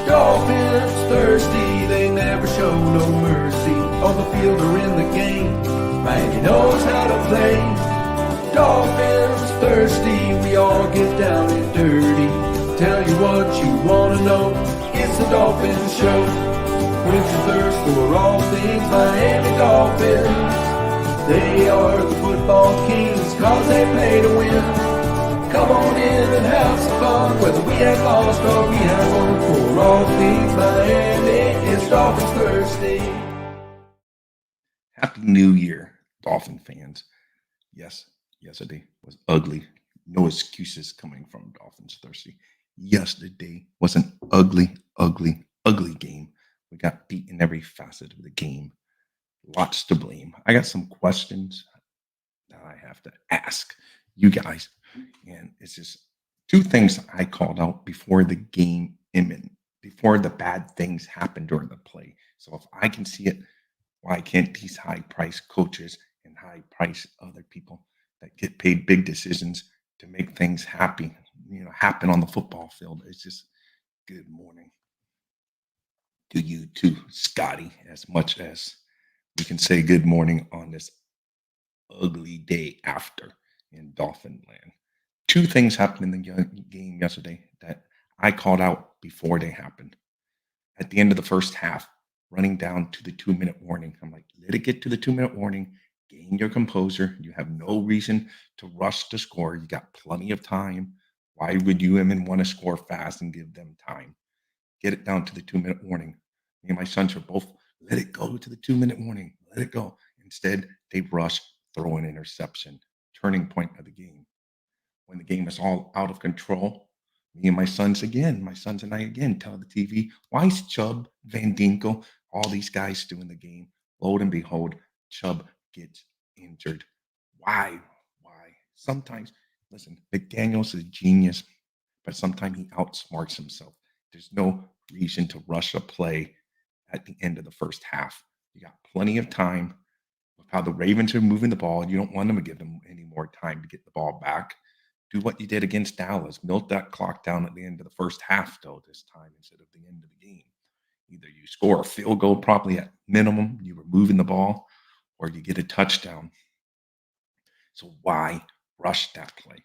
Dolphins thirsty, they never show no mercy. On the field or in the game, man, he knows how to play. Dolphins thirsty, we all get down and dirty. Tell you what you wanna know, it's the Dolphins Show. Quench your thirst for all things Miami Dolphins. They are the football kings, cause they play to win. Come on in and have some fun, whether we have lost or we have won. For all things Miami, it's Dolphins Thursday. Happy New Year, Dolphin fans. Yes, yesterday was ugly. No excuses coming from Dolphins Thursday. Yesterday was an ugly, ugly, ugly game. We got beat in every facet of the game. Lots to blame. I got some questions that I have to ask you guys. And it's just two things I called out before the game imminent, before the bad things happened during the play. So if I can see it, why can't these high priced coaches and high priced other people that get paid big decisions to make things happen on the football field? It's just good morning to you too, Scotty, as much as we can say good morning on this ugly day after in Dolphin land. Two things happened in the game yesterday that I called out before they happened. At the end of the first half, running down to the 2 minute warning, I'm like, let it get to the 2 minute warning, gain your composure. You have no reason to rush to score. You got plenty of time. Why would you even want to score fast and give them time? Get it down to the 2 minute warning. Me and my sons are both, let it go to the 2 minute warning. Let it go. Instead, they rush, throw an interception. Turning point of the game. When the game is all out of control, my sons and I again tell the TV, why is Chubb, Van Dinkel, all these guys doing the game? Lo and behold, Chubb gets injured. Why? Why? Sometimes, listen, McDaniels is a genius, but sometimes he outsmarts himself. There's no reason to rush a play at the end of the first half. You got plenty of time. With how the Ravens are moving the ball, you don't want them to give them any more time to get the ball back. Do what you did against Dallas. Milk that clock down at the end of the first half, though, this time instead of the end of the game. Either you score a field goal probably at minimum, you were moving the ball, or you get a touchdown. So why rush that play?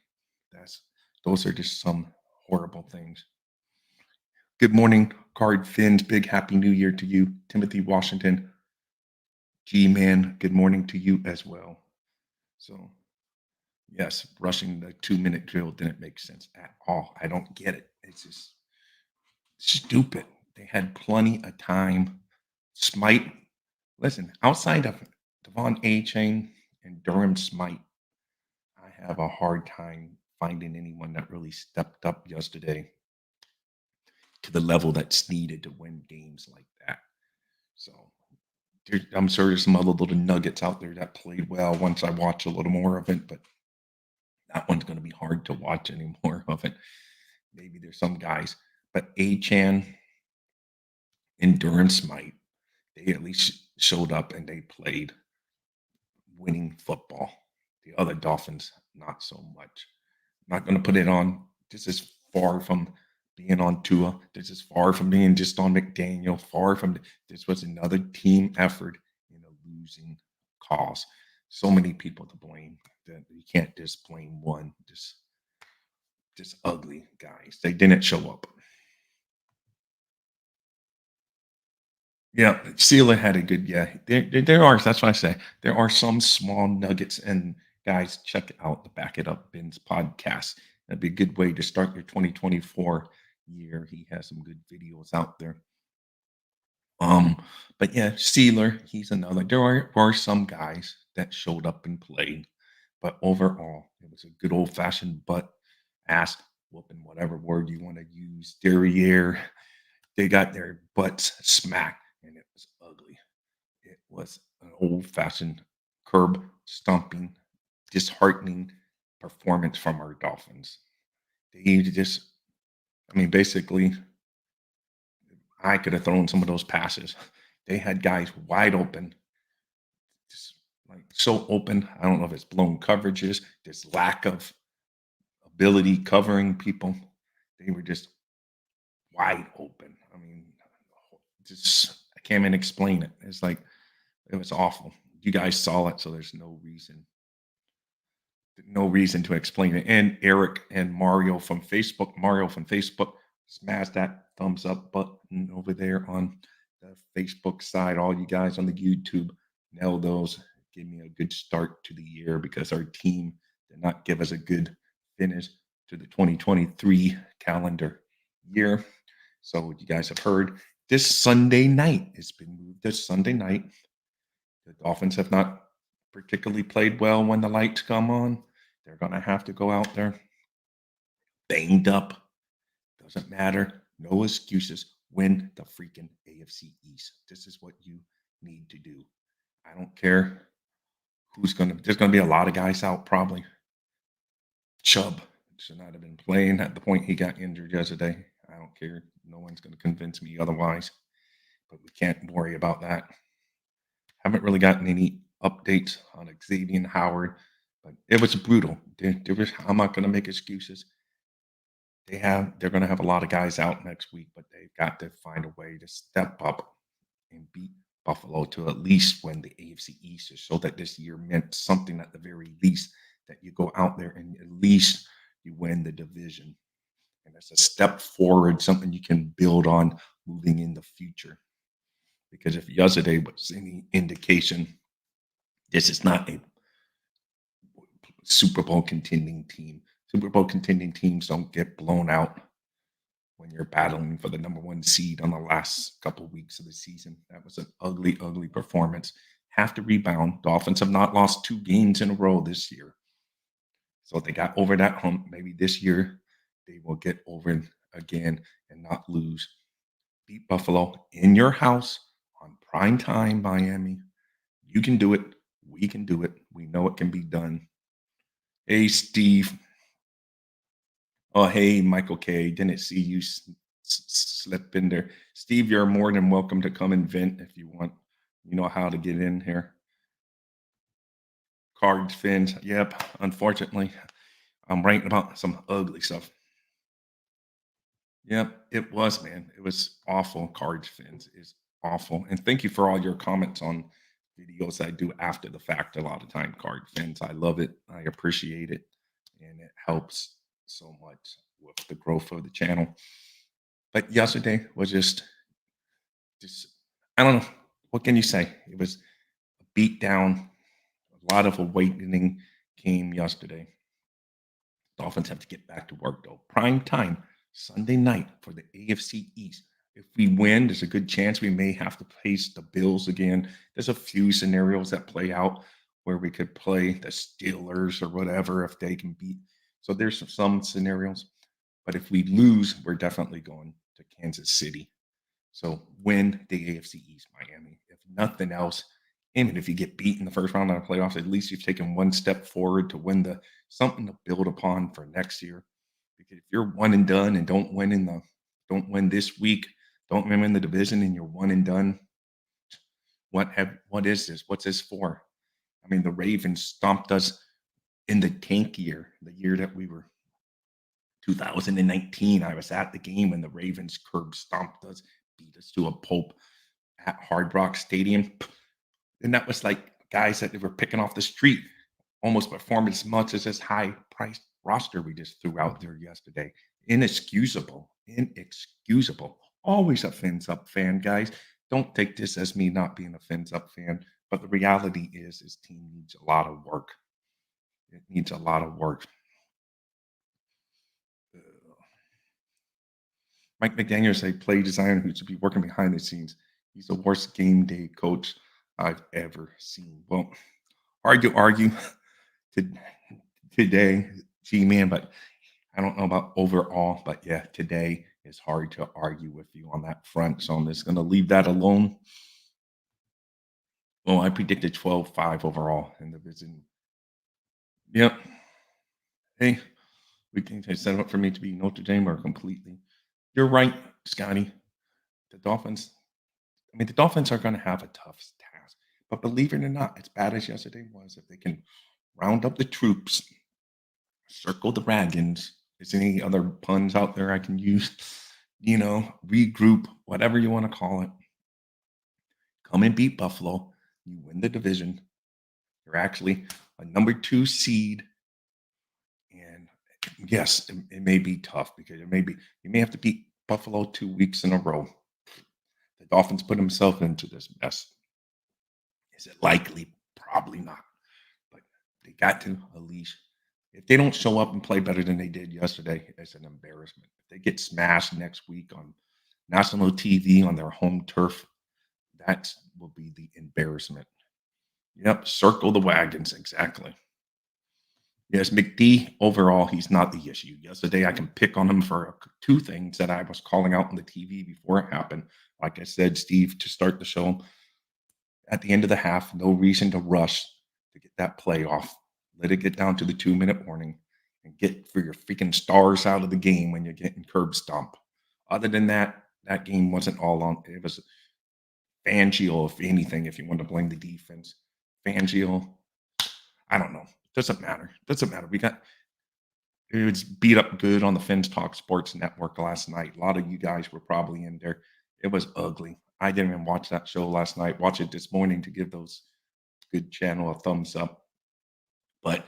Those are just some horrible things. Good morning, Card Fins. Big happy new year to you, Timothy Washington. G-Man, good morning to you as well. So, yes, rushing the 2 minute drill didn't make sense at all. I don't get it. It's just stupid. They had plenty of time. Smite, listen, outside of Devon A-Chain and Durham Smite, I have a hard time finding anyone that really stepped up yesterday to the level that's needed to win games like that. So I'm sure there's some other little nuggets out there that played well once I watch a little more of it, but that one's going to be hard to watch any more of it. Maybe there's some guys, but A-Chan and Durham Smite, they at least showed up and they played winning football. The other Dolphins, not so much. Not going to put it on. This is far from being on Tua. This is far from being just on McDaniel. This was another team effort in a losing cause. So many people to blame that you can't just blame one. Just ugly guys. They didn't show up. Yeah, Sela had a good, yeah. There are, that's what I say. There are some small nuggets, and guys, check out the Back It Up Ben's podcast. That'd be a good way to start your 2024 year. He has some good videos out there. But yeah, Sealer, he's another. There are some guys that showed up and played, but overall, it was a good old fashioned butt ass whooping, whatever word you want to use. Derriere, they got their butts smacked, and it was ugly. It was an old fashioned curb stomping, disheartening performance from our Dolphins. They just, basically, I could have thrown some of those passes. They had guys wide open, just like so open. I don't know if it's blown coverages, this lack of ability covering people. They were just wide open. I mean, just I can't even explain it. It's like it was awful. You guys saw it, so there's no reason to explain it. And Eric and Mario from Facebook, smash that thumbs up button over there on the Facebook side. All you guys on the YouTube, nail those. Give me a good start to the year because our team did not give us a good finish to the 2023 calendar year. So you guys have heard this Sunday night. It's been moved this Sunday night. The Dolphins have not particularly played well when the lights come on. They're going to have to go out there banged up. Doesn't matter. No excuses. Win the freaking AFC East. This is what you need to do. I don't care there's going to be a lot of guys out probably. Chubb should not have been playing at the point he got injured yesterday. I don't care. No one's going to convince me otherwise. But we can't worry about that. Haven't really gotten any updates on Xavier Howard, but it was brutal. I'm not going to make excuses. They're going to have a lot of guys out next week, but they've got to find a way to step up and beat Buffalo to at least win the AFC East, to show that this year meant something at the very least, that you go out there and at least you win the division. And that's a step forward, something you can build on moving in the future. Because if yesterday was any indication, this is not a Super Bowl contending team. Super Bowl contending teams don't get blown out when you're battling for the number one seed on the last couple of weeks of the season. That was an ugly, ugly performance. Have to rebound. Dolphins have not lost 2 games in a row this year. So they got over that hump. Maybe this year they will get over it again and not lose. Beat Buffalo in your house on prime time, Miami. You can do it. We can do it. We know it can be done. Hey, Steve. Oh, hey, Michael K. Didn't see you slip in there. Steve, you're more than welcome to come and vent if you want. You know how to get in here. Cards, fins. Yep, unfortunately, I'm writing about some ugly stuff. Yep, it was, man. It was awful. Cards, fins is awful. And thank you for all your comments on videos I do after the fact. A lot of time, card fins. I love it. I appreciate it. And it helps so much with the growth of the channel. But yesterday was just I don't know. What can you say? It was a beat down. A lot of awakening came yesterday. Dolphins have to get back to work though. Prime time, Sunday night for the AFC East. If we win, there's a good chance we may have to face the Bills again. There's a few scenarios that play out where we could play the Steelers or whatever if they can beat. So there's some scenarios. But if we lose, we're definitely going to Kansas City. So win the AFC East, Miami. If nothing else, even if you get beat in the first round of the playoffs, at least you've taken one step forward to win something to build upon for next year. Because if you're one and done and don't win this week, don't win in the division, and you're one and done, what is this? What's this for? I mean, the Ravens stomped us in the tank year, the year that we were 2019. I was at the game when the Ravens curb stomped us, beat us to a pulp at Hard Rock Stadium. And that was like guys that they were picking off the street, almost performed as much as this high-priced roster we just threw out there yesterday. Inexcusable. Always a fins up fan, guys. Don't take this as me not being a fins up fan. But the reality is this team needs a lot of work. It needs a lot of work. Mike McDaniel say play designer who should be working behind the scenes. He's the worst game day coach I've ever seen. Well, hard to argue today, G-Man, but I don't know about overall. But yeah, today is hard to argue with you on that front. So I'm just going to leave that alone. Well, I predicted 12-5 overall in the division. Yep. Hey, we can set up for me to be Notre Dame or completely. You're right, Scotty. The Dolphins are going to have a tough task. But believe it or not, as bad as yesterday was, if they can round up the troops, circle the wagons, is any other puns out there I can use? regroup, whatever you want to call it. Come and beat Buffalo. You win the division. You're actually a number 2 seed. And yes, it may be tough because you may have to beat Buffalo 2 weeks in a row. The Dolphins put themselves into this mess. Is it likely? Probably not. But they got to at least. If they don't show up and play better than they did yesterday, it's an embarrassment. If they get smashed next week on national TV on their home turf, that will be the embarrassment. Yep, circle the wagons, exactly. Yes, McD overall, he's not the issue. Yesterday, I can pick on him for 2 things that I was calling out on the TV before it happened. Like I said, Steve, to start the show, at the end of the half, no reason to rush to get that play off. Let it get down to the 2-minute warning and get for your freaking stars out of the game when you're getting curb stomp. Other than that, that game wasn't all on. It was Fangio, if anything, if you want to blame the defense. Fangio, I don't know. Doesn't matter. Doesn't matter. It was beat up good on the Fins Talk Sports Network last night. A lot of you guys were probably in there. It was ugly. I didn't even watch that show last night. Watch it this morning to give those good channel a thumbs up. But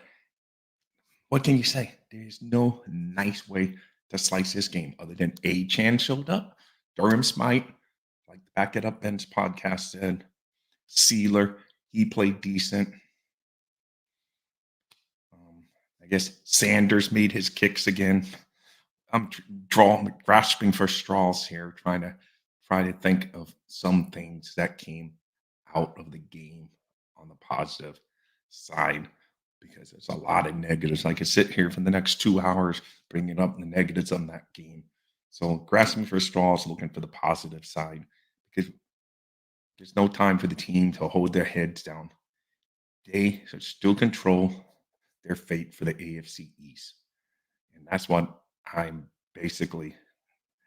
what can you say? There's no nice way to slice this game other than A-Chan showed up. Durham Smite, like the Back It Up Ben's podcast said. Sealer, he played decent. I guess Sanders made his kicks again. I'm grasping for straws here, trying to think of some things that came out of the game on the positive side because there's a lot of negatives. I could sit here for the next 2 hours bringing up the negatives on that game. So grasping for straws, looking for the positive side because there's no time for the team to hold their heads down. They should still control their fate for the AFC East. And that's what I'm basically,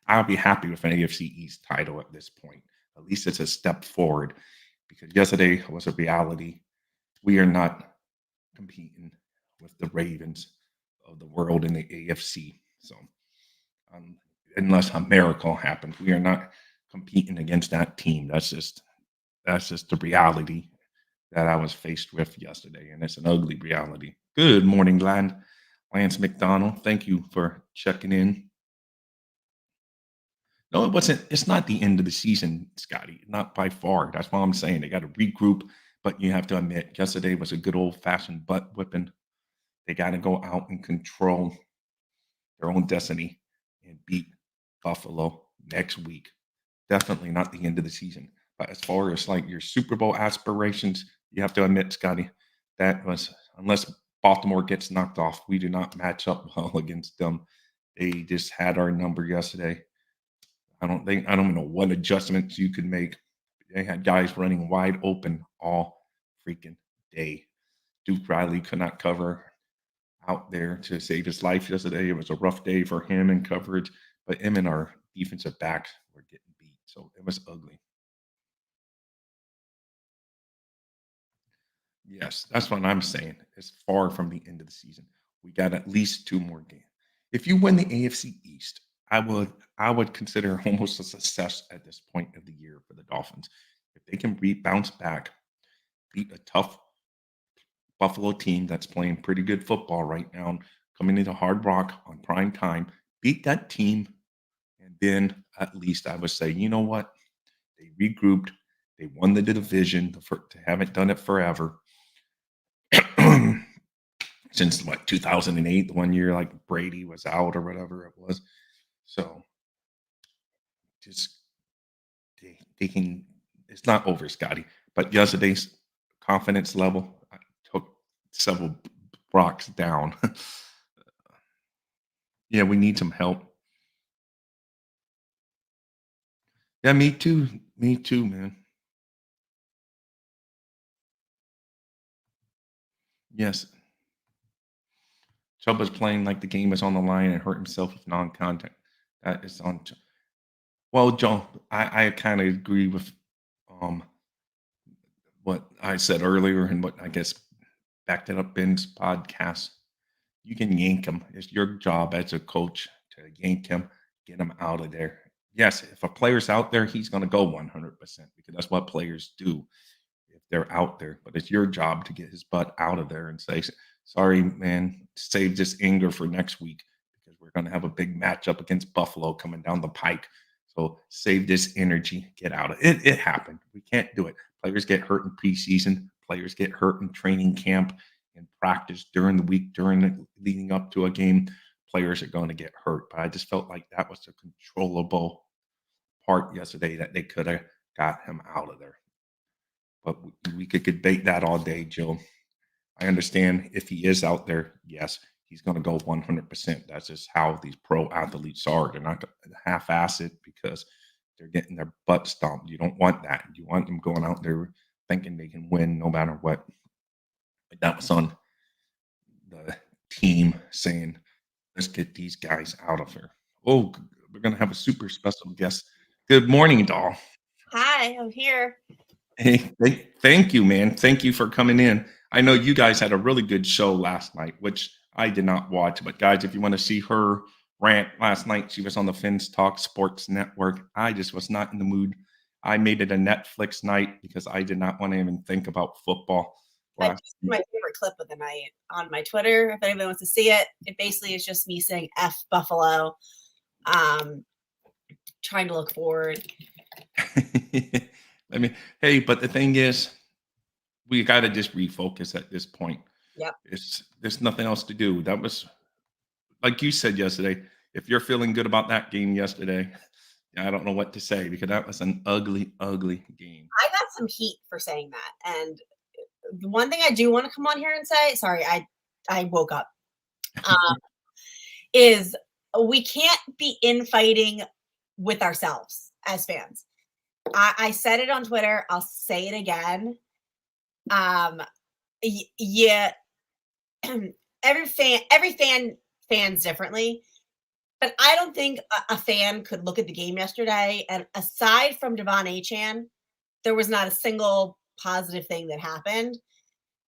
I'll be happy with an AFC East title at this point. At least it's a step forward because yesterday was a reality. We are not competing with the Ravens of the world in the AFC. So unless a miracle happens, we are not competing against that team. That's just the reality that I was faced with yesterday, and it's an ugly reality. Good morning, Lance McDonald. Thank you for checking in. No, it wasn't. It's not the end of the season, Scotty. Not by far. That's what I'm saying. They got to regroup, but you have to admit, yesterday was a good old-fashioned butt whipping. They got to go out and control their own destiny and beat Buffalo next week. Definitely not the end of the season. But as far as like your Super Bowl aspirations, you have to admit, Scotty, that was unless Baltimore gets knocked off, we do not match up well against them. They just had our number yesterday. I don't know what adjustments you could make. They had guys running wide open all freaking day. Duke Riley could not cover out there to save his life yesterday. It was a rough day for him in coverage, but him and our defensive backs were getting beat. So it was ugly. Yes, that's what I'm saying. It's far from the end of the season. We got at least 2 more games. If you win the AFC East, I would consider almost a success at this point of the year for the Dolphins. If they can bounce back, beat a tough Buffalo team that's playing pretty good football right now, coming into Hard Rock on prime time, beat that team, and then at least I would say, you know what? They regrouped. They won the division. They haven't done it forever. Since what 2008, the one year like Brady was out or whatever it was. So just they can. It's not over, Scotty. But yesterday's confidence level I took several rocks down. Yeah, we need some help. Yeah, me too. Me too, man. Yes. Chubb was playing like the game was on the line and hurt himself with non-contact. That is on. Well, Joe, I kind of agree with um, what I said earlier and what I guess backed it up Ben's podcast. You can yank him. It's your job as a coach to yank him, get him out of there. yes, if a player's out there, he's going to go 100% because that's what players do if they're out there. But it's your job to get his butt out of there and say, sorry, man, save this anger for next week because we're going to have a big matchup against Buffalo coming down the pike. So save this energy, get out of it. It happened. We can't do it. Players get hurt in preseason, players get hurt in training camp, in practice during the week, during the leading up to a game. Players are going to get hurt. But I just felt like that was a controllable part yesterday that they could have got him out of there. But we could debate that all day, Joe. I understand if he is out there, yes, he's going to go 100%. That's just how these pro athletes are. They're not going to half-ass it because they're getting their butt stomped. You don't want that. You want them going out there thinking they can win no matter what. Like that was on the team saying, let's get these guys out of here. Oh, we're going to have a super special guest. Good morning, doll. Hi, I'm here. Hey, thank you, man. Thank you for coming in. I know you guys had a really good show last night, which I did not watch. But guys, if you want to see her rant last night, she was on the Finns Talk Sports Network. I just was not in the mood. I made it a Netflix night because I did not want to even think about football. I just my favorite clip of the night on my Twitter. If anybody wants to see it, it basically is just me saying F Buffalo, trying to look forward. Hey, but the thing is, we got to just refocus at this point. Yep. There's nothing else to do. That was, like you said yesterday, if you're feeling good about that game yesterday, I don't know what to say because that was an ugly, ugly game. I got some heat for saying that. And the one thing I do want to come on here and say, sorry, I woke up, is we can't be infighting with ourselves as fans. I said it on Twitter. I'll say it again. Yeah, every fan fans differently, but I don't think a fan could look at the game yesterday and aside from Devon Achane, there was not a single positive thing that happened.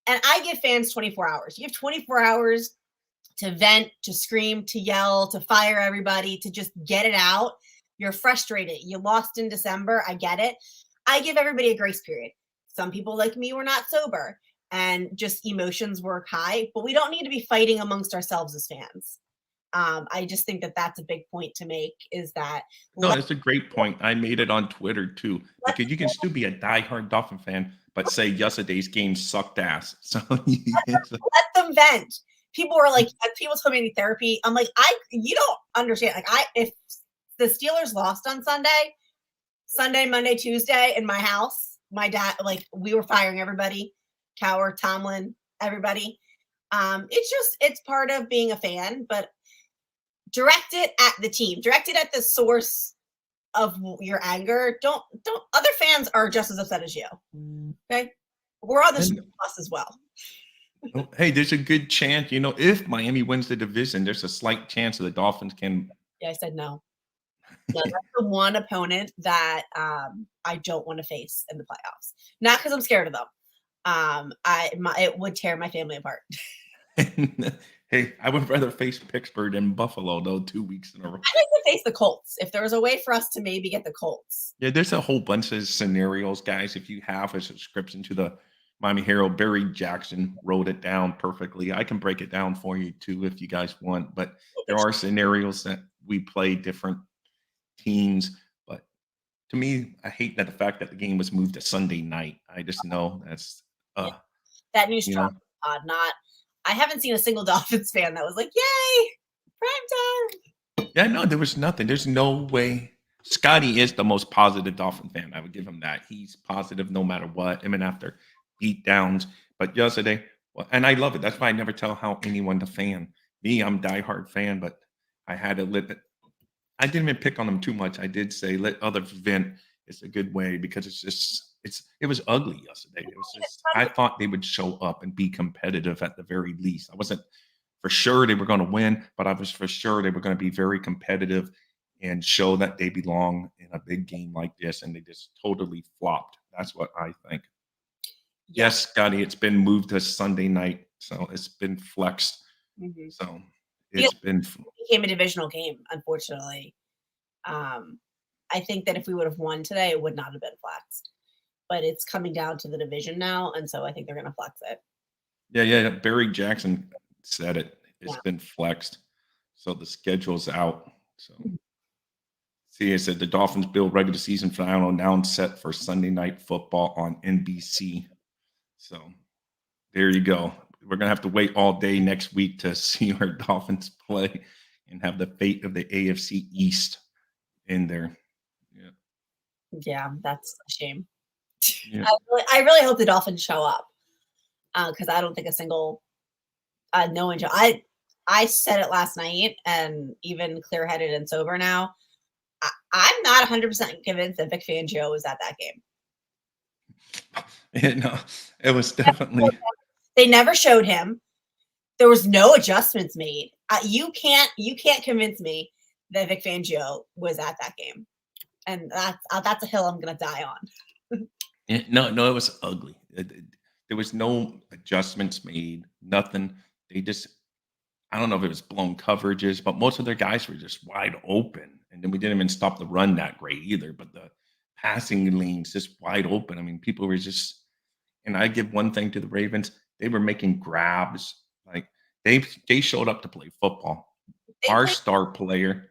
And I give fans 24 hours. You have 24 hours to vent, to scream, to yell, to fire everybody, to just get it out. You're frustrated. You lost in December. I get it. I give everybody a grace period. Some people like me were not sober and just emotions were high, but we don't need to be fighting amongst ourselves as fans. I just think that that's a big point to make is that. No, that's a great point. I made it on Twitter too, because you can still be a diehard Dolphin fan, but say yesterday's game sucked ass. So let them vent. People were like, people told me I need therapy. I'm like, you don't understand. Like if the Steelers lost on Sunday, Monday, Tuesday in my house, my dad, like we were firing everybody, Cowher, Tomlin, everybody. It's part of being a fan, but direct it at the team, direct it at the source of your anger. Don't other fans are just as upset as you. Okay. We're on the bus as well. Hey, there's a good chance, if Miami wins the division, there's a slight chance that the Dolphins can. Yeah, I said no. No, that's the one opponent that I don't want to face in the playoffs. Not because I'm scared of them. It would tear my family apart. Hey, I would rather face Pittsburgh than Buffalo, though, 2 weeks in a row. I'd like to face the Colts. If there was a way for us to maybe get the Colts. Yeah, there's a whole bunch of scenarios, guys. If you have a subscription to the Miami Herald, Barry Jackson wrote it down perfectly. I can break it down for you, too, if you guys want. But there are scenarios that we play different teams. But to me, I hate that the fact that the game was moved to Sunday night. I just know that's that news dropped. I haven't seen a single Dolphins fan that was like, "Yay, prime time!" Yeah, no, there was nothing. There's no way. Scotty is the most positive Dolphin fan. I would give him that. He's positive no matter what, even after beat downs. But yesterday, and I love it. That's why I never tell how anyone to fan. Me, I'm a diehard fan, but I had to let it. I didn't even pick on them too much. I did say let others vent. It's a good way because it was ugly yesterday. It was just, I thought they would show up and be competitive at the very least. I wasn't for sure they were going to win, but I was for sure they were going to be very competitive and show that they belong in a big game like this. And they just totally flopped. That's what I think. Yeah. Yes, Scotty, it's been moved to Sunday night, so it's been flexed. Mm-hmm. So it became a divisional game, unfortunately. I think that if we would have won today, it would not have been flexed. But it's coming down to the division now, and so I think they're going to flex it. Yeah. Barry Jackson said it. It's Yeah. been flexed. So the schedule's out. So see, I said the Dolphins build regular season final now set for Sunday Night Football on NBC. So there you go. We're gonna have to wait all day next week to see our Dolphins play and have the fate of the AFC East in there. Yeah. Yeah, that's a shame. Yeah. I really hope the Dolphins show up because I don't think a single no one. I said it last night, and even clear-headed and sober now, I'm not 100% convinced that Vic Fangio was at that game. No, it was definitely. They never showed him. There was no adjustments made. You can't convince me that Vic Fangio was at that game, and that's a hill I'm going to die on. No, it was ugly. There was no adjustments made, nothing. They just, I don't know if it was blown coverages, but most of their guys were just wide open. And then we didn't even stop the run that great either. But the passing lanes just wide open. I mean, people were just, and I give one thing to the Ravens, they were making grabs. Like they showed up to play football. Our star player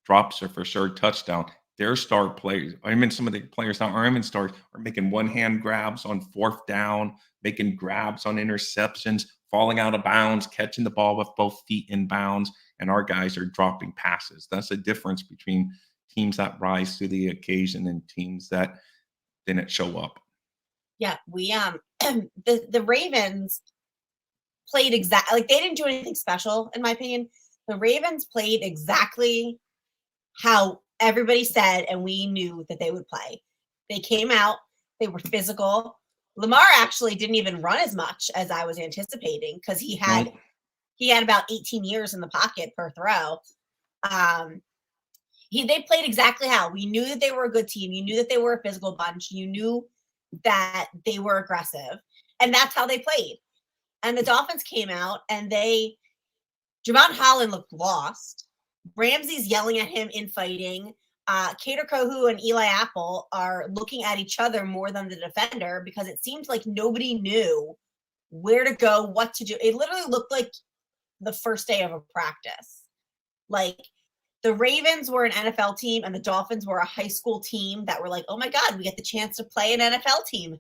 drops a for sure touchdown. Their star players, I mean, some of the players that aren't even stars are making one-hand grabs on fourth down, making grabs on interceptions, falling out of bounds, catching the ball with both feet in bounds, and our guys are dropping passes. That's the difference between teams that rise to the occasion and teams that didn't show up. Yeah, we the Ravens played exactly like they didn't do anything special, in my opinion. The Ravens played exactly how everybody said, and we knew that they would play. They came out, they were physical. Lamar actually didn't even run as much as I was anticipating because he had about 18 years in the pocket per throw. They played exactly how we knew that they were a good team. You knew that they were a physical bunch. You knew that they were aggressive, and that's how they played. And the Dolphins came out, and Javon Holland looked lost. Ramsey's yelling at him in fighting. Kader Kohu and Eli Apple are looking at each other more than the defender because it seems like nobody knew where to go, what to do. It literally looked like the first day of a practice. Like the Ravens were an NFL team and the Dolphins were a high school team that were like, oh my God, we get the chance to play an NFL team.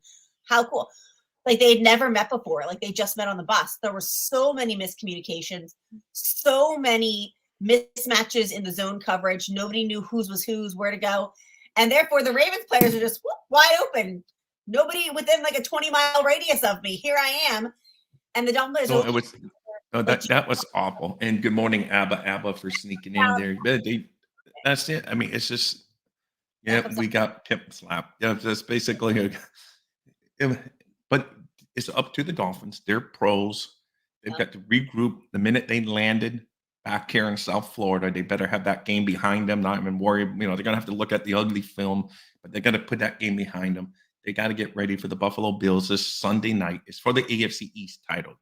How cool. Like they had never met before. Like they just met on the bus. There were so many miscommunications, so many mismatches in the zone coverage. Nobody knew whose was whose, where to go. And therefore the Ravens players are just wide open. Nobody within like a 20-mile radius of me. Here I am. And the Dolphins that was awful. And good morning, Abba for sneaking in there. That's it. I mean, it's just we got tip slap. Yeah, that's basically but it's up to the Dolphins. They're pros. They've got to regroup the minute they landed back here in South Florida. They better have that game behind them, not even worry. They're going to have to look at the ugly film, but they're going to put that game behind them. They got to get ready for the Buffalo Bills this Sunday night. It's for the AFC East title.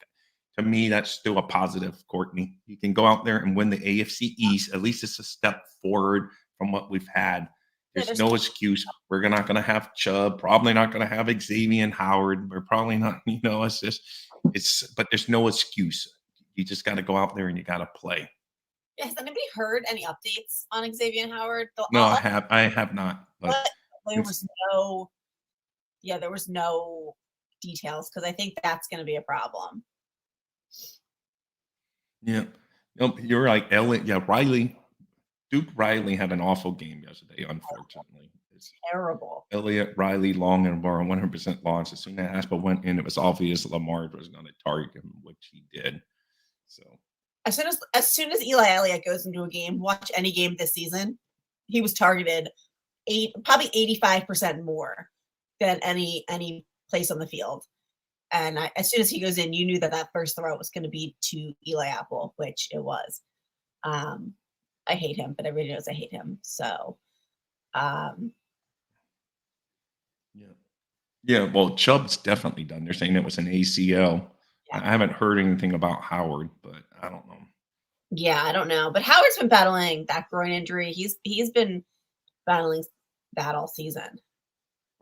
To me, that's still a positive, Courtney. You can go out there and win the AFC East. At least it's a step forward from what we've had. There's no excuse. We're not going to have Chubb. Probably not going to have Xavier and Howard. We're probably not, but there's no excuse. You just got to go out there and you got to play. Has anybody heard any updates on Xavier and Howard? No, I have not. But there was no details because I think that's going to be a problem. Yeah, you're right, Elliott. Yeah, Duke Riley had an awful game yesterday. Unfortunately, it's terrible. Elliott, Riley, Long, and Warren 100% launch. As soon as Aspa went in, it was obvious Lamar was going to target him, which he did. So as soon as Eli Elliott goes into a game, watch any game this season, he was targeted probably 85% more than any place on the field. And as soon as he goes in, you knew that first throw was going to be to Eli Apple, which it was. I hate him, but everybody knows I hate him. So, yeah. Well, Chubb's definitely done. They're saying it was an ACL. Yeah. I haven't heard anything about Howard, but I don't know. Yeah, I don't know. But Howard's been battling that groin injury. He's been battling that all season.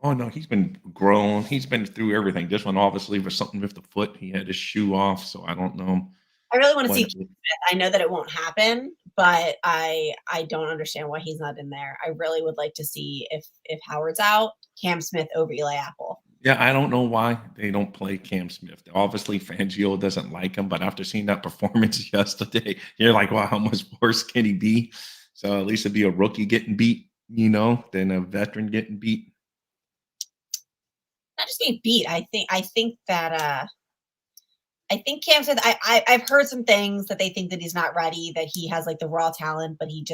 Oh no, he's been grown. He's been through everything. This one obviously was something with the foot. He had his shoe off, so I don't know I really want to see what. Cam Smith. I know that it won't happen, but I don't understand why he's not in there. I really would like to see if Howard's out, Cam Smith over Eli Apple. Yeah, I don't know why they don't play Cam Smith. Obviously, Fangio doesn't like him, but after seeing that performance yesterday, you're like, wow, how much worse can he be? So at least it'd be a rookie getting beat, than a veteran getting beat. Not just getting beat. I think that I think Cam Smith. I've heard some things that they think that he's not ready, that he has like the raw talent, but he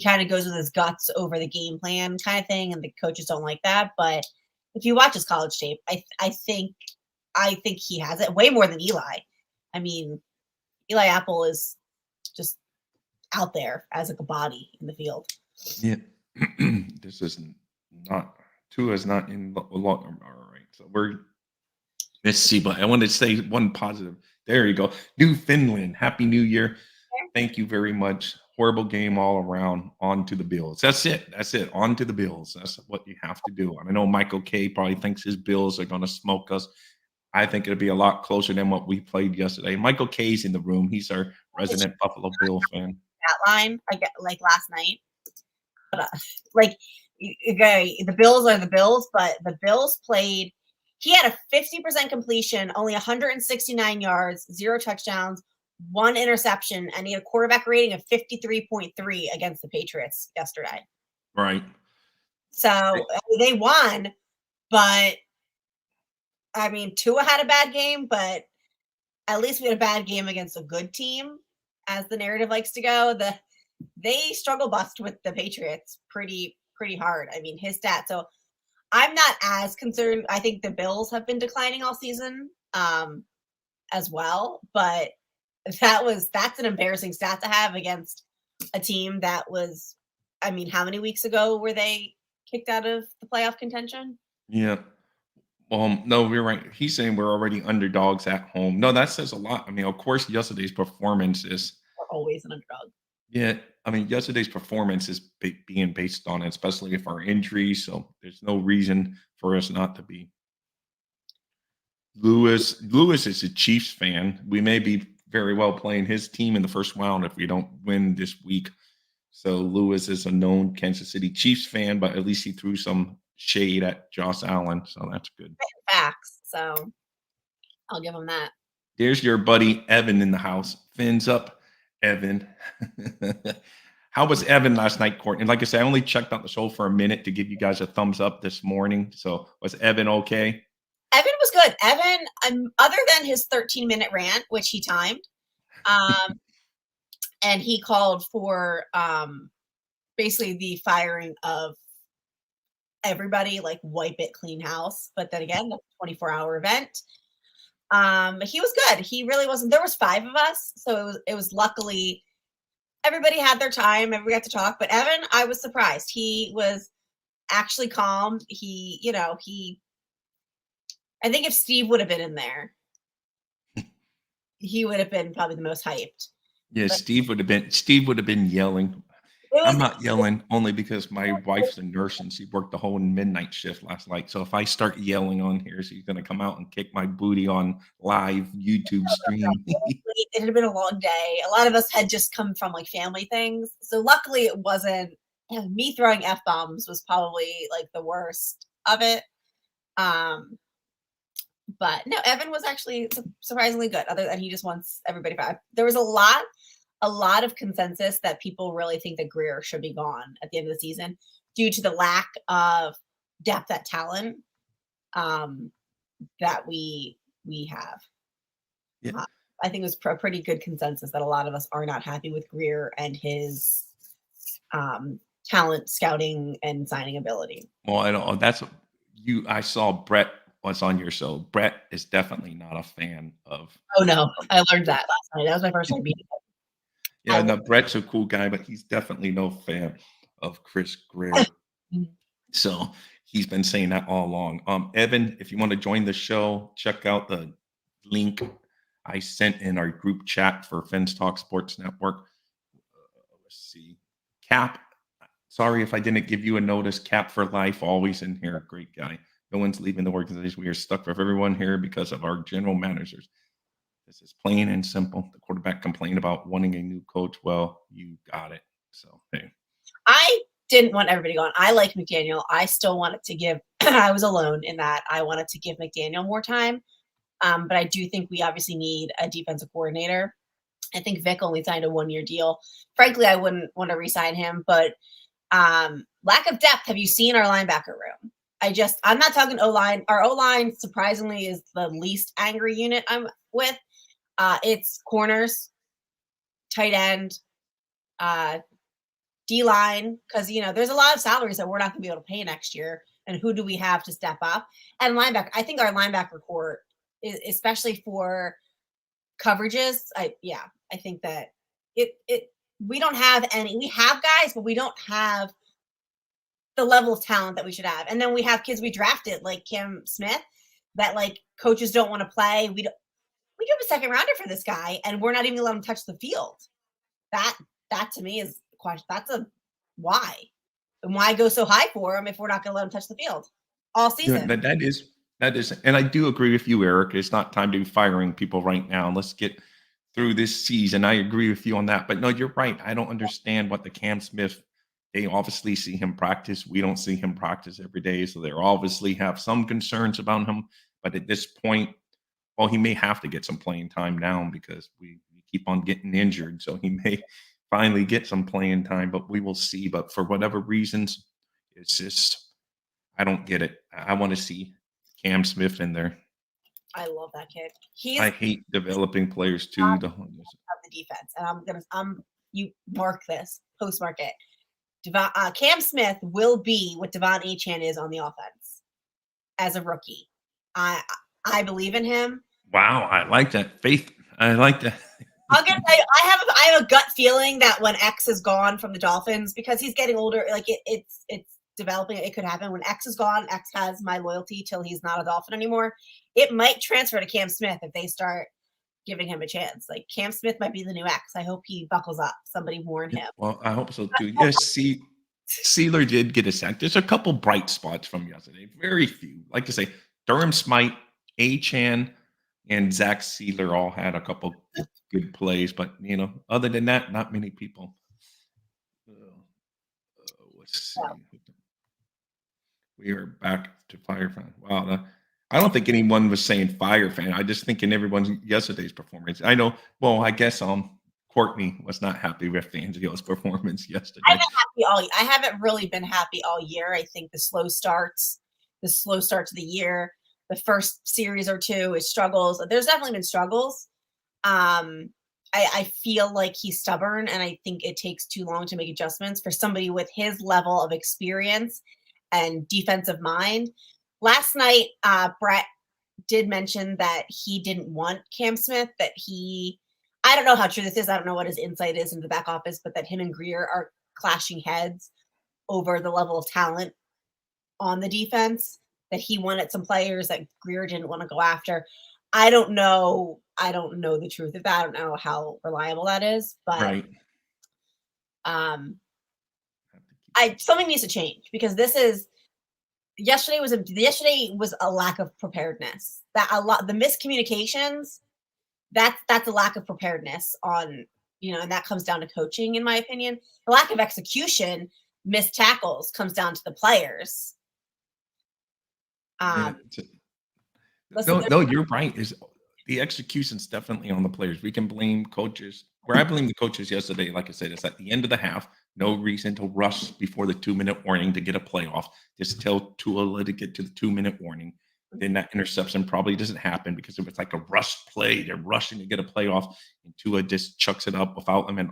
kind of goes with his guts over the game plan kind of thing, and the coaches don't like that. But if you watch his college tape, I think he has it way more than Eli. I mean, Eli Apple is just out there as like a body in the field. Yeah, this is not Tua is not in a lot. All right, so let's see. But I wanted to say one positive. There you go, Newfoundland. Happy New Year. Thank you very much. Horrible game all around. On to the Bills. That's it. On to the Bills. That's what you have to do. I know Michael K probably thinks his Bills are going to smoke us. I think it'll be a lot closer than what we played yesterday. Michael K's in the room. He's our resident Buffalo Bill fan. That line, I get like last night. But, like, okay, the Bills are the Bills, but the Bills played. He had a 50% completion, only 169 yards, 0 touchdowns, 1 interception, and he had a quarterback rating of 53.3 against the Patriots yesterday. Right. So they won, but I mean, Tua had a bad game, but at least we had a bad game against a good team, as the narrative likes to go. They struggle bust with the Patriots pretty hard. I mean, his stats. So I'm not as concerned. I think the Bills have been declining all season as well, but that's an embarrassing stat to have against a team that was, I mean, how many weeks ago were they kicked out of the playoff contention? Yeah. No, we're right. He's saying we're already underdogs at home. No, that says a lot. I mean, of course, yesterday's performance is. We're always an underdog. Yeah, I mean, yesterday's performance is being based on it, especially if our injuries. So there's no reason for us not to be. Lewis is a Chiefs fan. We may be very well playing his team in the first round if we don't win this week. So Lewis is a known Kansas City Chiefs fan, but at least he threw some shade at Josh Allen, so that's good. Facts. So I'll give him that. There's your buddy Evan in the house. Fins up, Evan. How was Evan last night, Courtney? Like I said, I only checked out the show for a minute to give you guys a thumbs up this morning. So was Evan okay? Evan was good. Evan, other than his 13-minute rant, which he timed, and he called for basically the firing of everybody, like wipe it, clean house. But then again, the 24-hour event. He was good. He really wasn't. There was 5 of us, so it was luckily everybody had their time. Everybody got to talk. But Evan, I was surprised. He was actually calm. I think if Steve would have been in there, he would have been probably the most hyped. Yeah, but Steve would have been yelling. I'm not yelling only because my wife's a nurse and she worked the whole midnight shift last night. So if I start yelling on here, she's going to come out and kick my booty on live YouTube stream. It had been a long day. A lot of us had just come from like family things. So luckily it wasn't me throwing F-bombs was probably like the worst of it. But no, Evan was actually surprisingly good, other than he just wants everybody back. There was a lot of consensus that people really think that Greer should be gone at the end of the season due to the lack of depth at talent that we have. Yeah. I think it was a pretty good consensus that a lot of us are not happy with Greer and his talent scouting and signing ability. Well, I don't. I saw Brett was on your show. Brett is definitely not a fan of. Oh no, I learned that last night. That was my first time meeting him. Yeah, no, Brett's a cool guy, but he's definitely no fan of Chris Greer. So he's been saying that all along. Evan, if you want to join the show, check out the link I sent in our group chat for Fins Talk Sports Network. Let's see. Cap Sorry if I didn't give you a notice. Cap for life, always in here. Great guy. No one's leaving the organization. We are stuck with everyone here because of our general managers. This is plain and simple. The quarterback complained about wanting a new coach. Well, you got it. So, hey. I didn't want everybody gone. I like McDaniel. I still wanted to give I was alone in that. I wanted to give McDaniel more time. But I do think we obviously need a defensive coordinator. I think Vic only signed a 1-year deal. Frankly, I wouldn't want to re-sign him, but lack of depth. Have you seen our linebacker room? I'm not talking O-line. Our O-line surprisingly is the least angry unit I'm with. It's corners, tight end, D-line, because there's a lot of salaries that we're not going to be able to pay next year. And who do we have to step up? And linebacker, I think our linebacker core, especially for coverages, I think that we don't have any. We have guys, but we don't have the level of talent that we should have. And then we have kids we drafted like Cam Smith that like coaches don't want to play. We do have a second rounder for this guy, and we're not even gonna let him touch the field. That to me is the question. That's a why. And why go so high for him if we're not gonna let him touch the field all season? That is, and I do agree with you, Eric. It's not time to be firing people right now. Let's get through this season. I agree with you on that. But no, you're right. I don't understand what the Cam Smith. They obviously see him practice. We don't see him practice every day, so they obviously have some concerns about him. But at this point, well, he may have to get some playing time now because we keep on getting injured. So he may finally get some playing time, but we will see. But for whatever reasons, it's just I don't get it. I want to see Cam Smith in there. I love that kid. I hate developing players too. Of the defense, and you mark this, postmark it. Cam Smith will be what Devon Achane is on the offense as a rookie. I believe in him. Wow, I like that faith. I like that. I'm gonna tell you, I have a gut feeling that when X is gone from the Dolphins, because he's getting older, like it's developing. It could happen when X is gone. X has my loyalty till he's not a Dolphin anymore. It might transfer to Cam Smith if they start giving him a chance. Like Cam Smith might be the new X. I hope he buckles up. Somebody warn him. Well, I hope so too. Yes, Sealer did get a sack. There's a couple bright spots from yesterday. Very few. Like I say, Durham Smite, Achane, and Zach Sealer all had a couple good plays. But, other than that, not many people. Let's see. We are back to Fire Fan. Wow. I don't think anyone was saying Fire Fan. I just think in everyone's yesterday's performance. I know. Well, I guess Courtney was not happy with Angelo's performance yesterday. I haven't really been happy all year. I think the slow starts to the year, the first series or two is struggles. There's definitely been struggles. I feel like he's stubborn, and I think it takes too long to make adjustments for somebody with his level of experience and defensive mind. Last night, Brett did mention that he didn't want Cam Smith, I don't know how true this is. I don't know what his insight is into the back office, but that him and Greer are clashing heads over the level of talent on the defense, that he wanted some players that Greer didn't want to go after. I don't know the truth of that. I don't know how reliable that is, but right. Something needs to change, because yesterday was a lack of preparedness. The miscommunications, that's a lack of preparedness on, and that comes down to coaching, in my opinion. The lack of execution, missed tackles, comes down to the players. No, you're right. The execution's definitely on the players. We can blame coaches. Where I blame the coaches yesterday, like I said, it's at the end of the half. No reason to rush before the 2-minute warning to get a playoff. Just tell Tua let it get to the 2-minute warning. Then that interception probably doesn't happen because it was like a rush play. They're rushing to get a playoff, and Tua just chucks it up without them and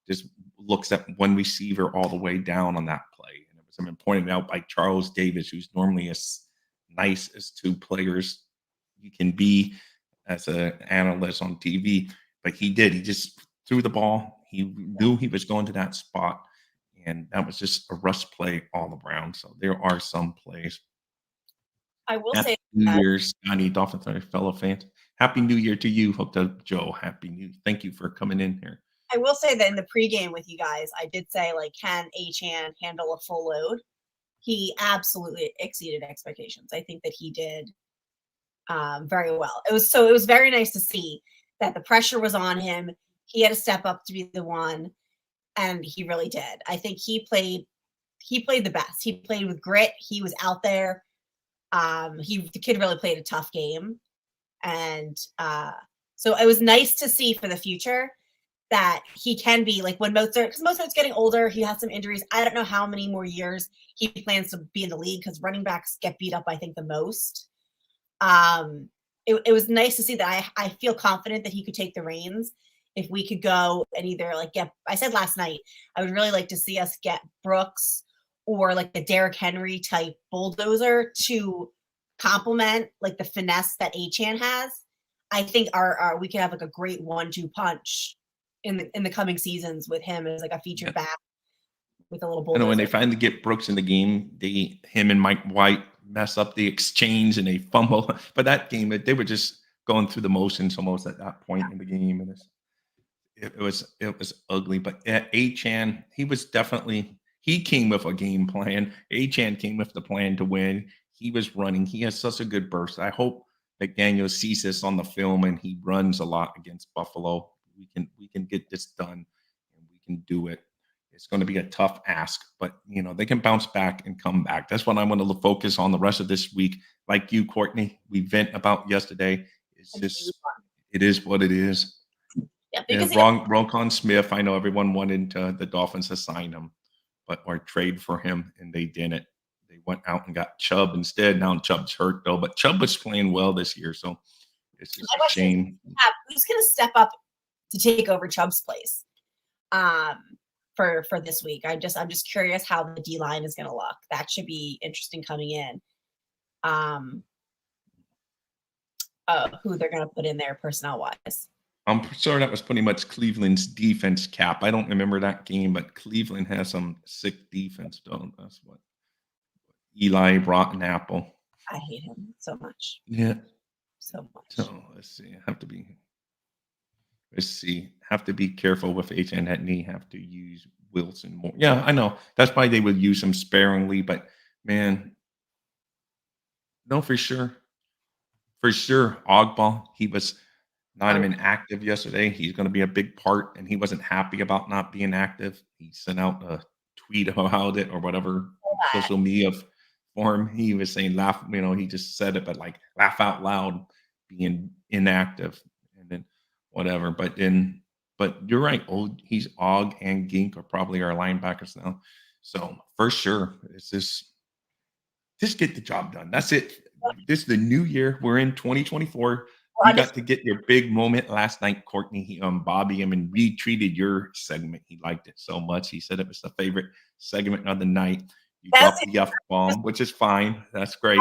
just looks at one receiver all the way down on that play. And it was pointed out by Charles Davis, who's normally as nice as two players you can be as an analyst on TV. But he just threw the ball. He knew he was going to that spot, and that was just a rush play all around. So there are some plays. I will Happy say New Year, Scotty, Dolphins, fellow fans. Happy New Year to you, Hooked Up Joe. Happy New Year. Thank you for coming in here. I will say that in the pregame with you guys, I did say, like, can Achane handle a full load? He absolutely exceeded expectations. I think that he did very well. It was very nice to see that the pressure was on him. He had to step up to be the one, and he really did. I think he played the best. He played with grit. He was out there. The kid really played a tough game. And so it was nice to see for the future that he can be like when Mozart, because Mozart's getting older, he has some injuries. I don't know how many more years he plans to be in the league because running backs get beat up, I think, the most. It was nice to see that I feel confident that he could take the reins. If we could go and either like I said last night, I would really like to see us get Brooks or like the Derrick Henry type bulldozer to complement like the finesse that Achane has. I think we could have like a great 1-2 punch in the coming seasons with him as like a featured back with a little bulldozer. And when they finally get Brooks in the game, him and Mike White mess up the exchange and they fumble. But that game, they were just going through the motions almost at that point in the game, and it was ugly. But Achane, he came with a game plan. Achane came with the plan to win. He was running. He has such a good burst. I hope McDaniel sees this on the film and he runs a lot against Buffalo. We can get this done and we can do it. It's going to be a tough ask, but they can bounce back and come back. That's what I want to focus on the rest of this week. Like you, Courtney, we vent about yesterday. It is what it is. Yeah, because Roquan Smith, I know everyone wanted the Dolphins to sign him, or trade for him, and they didn't. They went out and got Chubb instead. Now Chubb's hurt though, but Chubb was playing well this year, so it's just a shame. Who's going to step up to take over Chubb's place for this week? I'm just curious how the D line is going to look. That should be interesting coming in. Who they're going to put in there personnel wise. I'm sure that was pretty much Cleveland's defense cap. I don't remember that game, but Cleveland has some sick defense, though. That's what Eli Rotten Apple. I hate him so much. Yeah. So much. So let's see. Have to be careful with Achane that knee. Have to use Wilson more. Yeah, I know. That's why they would use him sparingly, but man, no, for sure. For sure, Ogbah, he was not even active yesterday. He's going to be a big part, and he wasn't happy about not being active. He sent out a tweet about it or whatever social media form. He was saying laugh, he just said it, but like laugh out loud being inactive and then whatever. But you're right. He's Og and Gink are probably our linebackers now. So for sure, it's just get the job done. That's it. This is the new year. We're in 2024. You got to get your big moment last night, Courtney. He Bobby him and retweeted your segment. He liked it so much. He said it was the favorite segment of the night. You dropped the F-bomb, which is fine. That's great.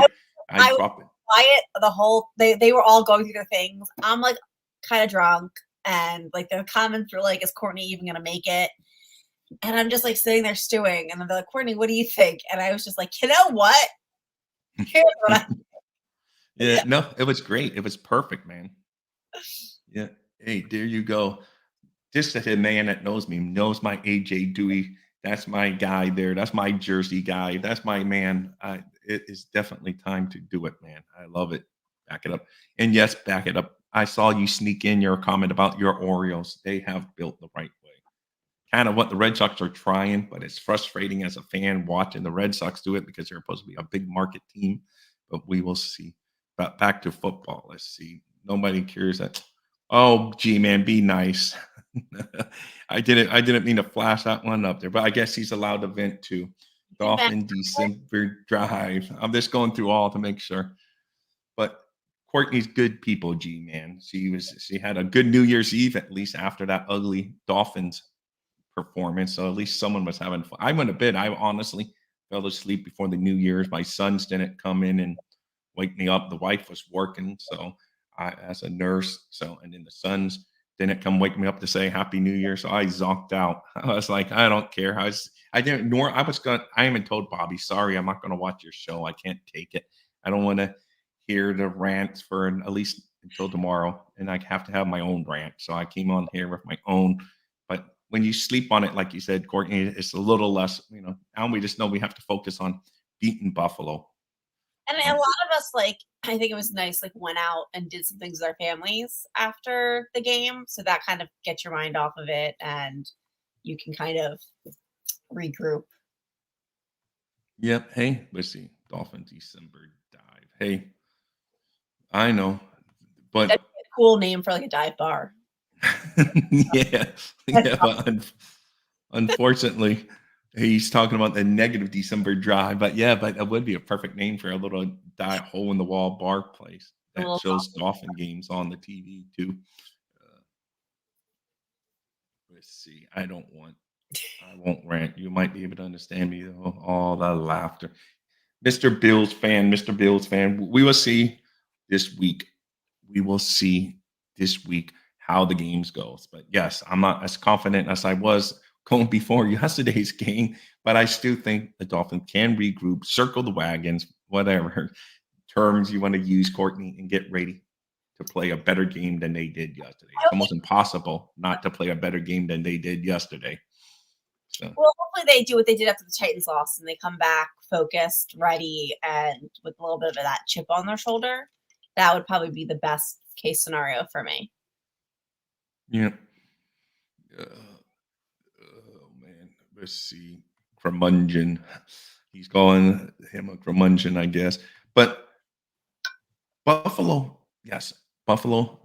I dropped it. Quiet they were all going through their things. I'm like kind of drunk, and like the comments were like, "Is Courtney even gonna make it?" And I'm just like sitting there stewing, and they're like, "Courtney, what do you think?" And I was just like, "You know what? Here's what I." Yeah, no, it was great. It was perfect, man. Yeah. Hey, there you go. Just a man that knows me, knows my AJ Dewey. That's my guy there. That's my Jersey guy. That's my man. It is definitely time to do it, man. I love it. Back it up. And yes, back it up. I saw you sneak in your comment about your Orioles. They have built the right way. Kind of what the Red Sox are trying, but it's frustrating as a fan watching the Red Sox do it because they're supposed to be a big market team. But we will see. But back to football. Let's see. Nobody cares that. Oh, gee, man, be nice. I didn't mean to flash that one up there, but I guess he's allowed to vent too. Dolphin December drive. I'm just going through all to make sure. But Courtney's good people, G man. She had a good New Year's Eve, at least after that ugly Dolphins performance. So at least someone was having fun. I went to bed. I honestly fell asleep before the New Year's. My sons didn't come in and wake me up. The wife was working, so I, as a nurse, and then the sons didn't come wake me up to say Happy New Year. So I zonked out. I was like, I don't care. I even told Bobby, sorry, I'm not gonna watch your show. I can't take it. I don't want to hear the rants for at least until tomorrow. And I have to have my own rant. So I came on here with my own, but when you sleep on it, like you said, Courtney, it's a little less. Now we just know we have to focus on beating Buffalo. And a lot of us, like, I think it was nice, like, went out and did some things with our families after the game. So that kind of gets your mind off of it and you can kind of regroup. Yep. Hey, let's see. Dolphin December dive. Hey, I know, That'd but be a cool name for like a dive bar. yeah, yeah. But unfortunately, he's talking about the negative December drive. But yeah, but that would be a perfect name for a little hole in the wall bar place A that little shows Dolphin games on the TV too. Let's see. I won't rant. You might be able to understand me though. All the laughter. Mr. Bills fan. We will see this week. We will see this week how the games goes. But yes, I'm not as confident as I was going before yesterday's game, but I still think the Dolphins can regroup, circle the wagons, whatever terms you want to use, Courtney, and get ready to play a better game than they did yesterday. It's almost impossible not to play a better game than they did yesterday. So. Well, hopefully they do what they did after the Titans lost and they come back focused, ready, and with a little bit of that chip on their shoulder. That would probably be the best case scenario for me. Yeah. Oh man, let's see. Curmudgeon. He's calling him a curmudgeon, I guess. But Buffalo, yes, Buffalo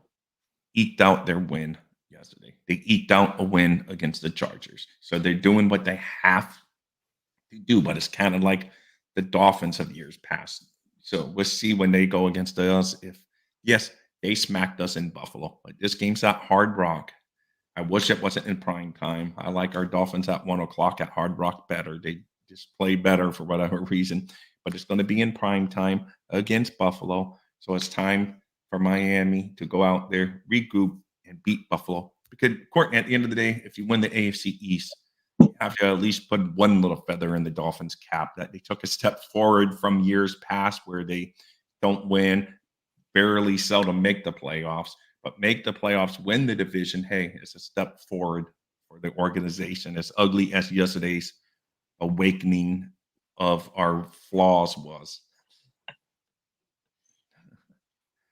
eked out their win yesterday. They eked out a win against the Chargers. So they're doing what they have to do, but it's kind of like the Dolphins of years past. So we'll see when they go against us if, yes, they smacked us in Buffalo. But this game's at Hard Rock. I wish it wasn't in prime time. I like our Dolphins at 1:00 at Hard Rock better. They just play better for whatever reason. But it's going to be in prime time against Buffalo. So it's time for Miami to go out there, regroup, and beat Buffalo. Because, Courtney, at the end of the day, if you win the AFC East, you have to at least put one little feather in the Dolphins' cap that they took a step forward from years past where they don't win, barely seldom make the playoffs, but make the playoffs, win the division. Hey, it's a step forward for the organization. As ugly as yesterday's awakening of our flaws was.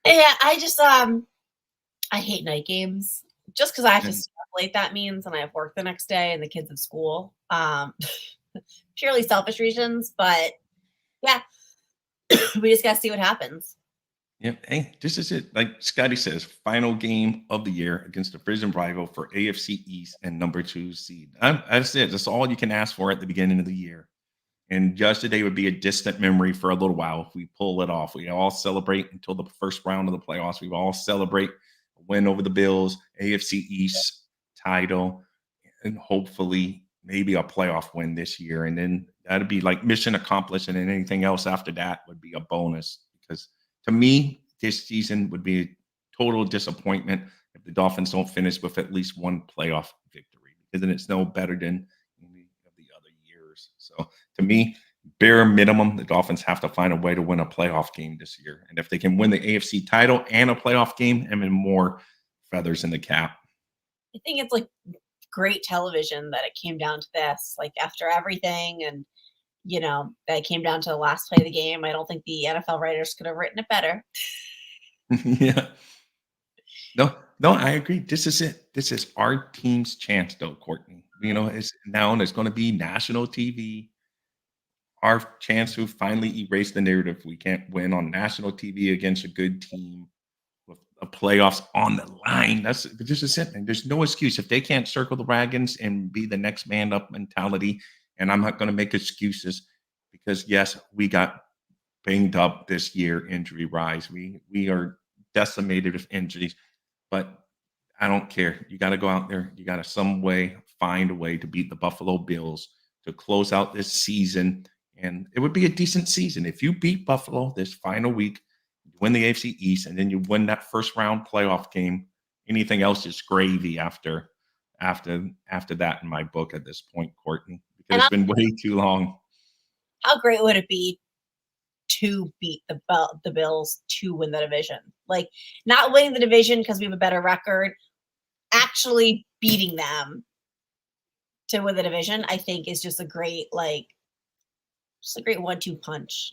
Yeah, I just I hate night games just because I have to stay up late. That means, and I have work the next day, and the kids have school. Purely selfish reasons, but yeah, we just gotta see what happens. Yeah, hey, this is it. Like Scotty says, final game of the year against the prison rival for AFC East and number 2 seed. That's it. That's all you can ask for at the beginning of the year. And yesterday would be a distant memory for a little while if we pull it off. We all celebrate until the first round of the playoffs. We all celebrate a win over the Bills, AFC East title, and hopefully maybe a playoff win this year. And then that'd be like mission accomplished. And then anything else after that would be a bonus. Because to me, this season would be a total disappointment if the Dolphins don't finish with at least one playoff victory. Because then it's no better than any of the other years. So to me, bare minimum, the Dolphins have to find a way to win a playoff game this year. And if they can win the AFC title and a playoff game, and then more feathers in the cap. I think it's like great television that it came down to this, like after everything, and that it came down to the last play of the game. I don't think the NFL writers could have written it better. Yeah. No, I agree. This is it. This is our team's chance, though, Courtney. It's now there's going to be national TV. Our chance to finally erase the narrative. We can't win on national TV against a good team with a playoffs on the line. This is it. And there's no excuse if they can't circle the wagons and be the next man up mentality. And I'm not going to make excuses because yes, we got banged up this year, injury rise. We are decimated with injuries, but I don't care. You got to go out there. You got to find a way to beat the Buffalo Bills to close out this season. And it would be a decent season. If you beat Buffalo this final week, you win the AFC East, and then you win that first round playoff game, anything else is gravy after that in my book at this point, Courtney, because it's been way too long. How great would it be to beat the Bills to win the division? Like, not winning the division because we have a better record, actually beating them to win the division, I think is just a great, just a great 1-2 punch.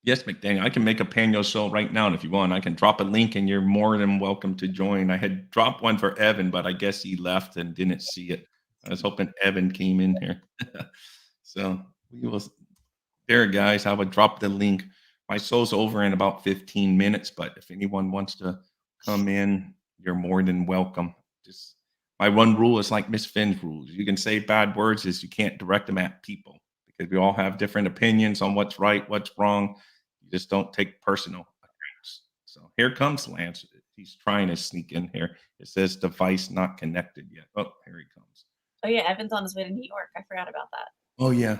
Yes, McDaniel. I can make a Panyo show right now, and if you want, I can drop a link, and you're more than welcome to join. I had dropped one for Evan, but I guess he left and didn't see it. I was hoping Evan came in here. So we will. There, guys. I would drop the link. My show's over in about 15 minutes, but if anyone wants to come in, you're more than welcome. Just my one rule is like Miss Finn's rules. You can say bad words, is you can't direct them at people because we all have different opinions on what's right, what's wrong. You just don't take personal attacks. So here comes Lance. He's trying to sneak in here. It says device not connected yet. Oh, here he comes. Oh yeah, Evan's on his way to New York. I forgot about that. Oh yeah.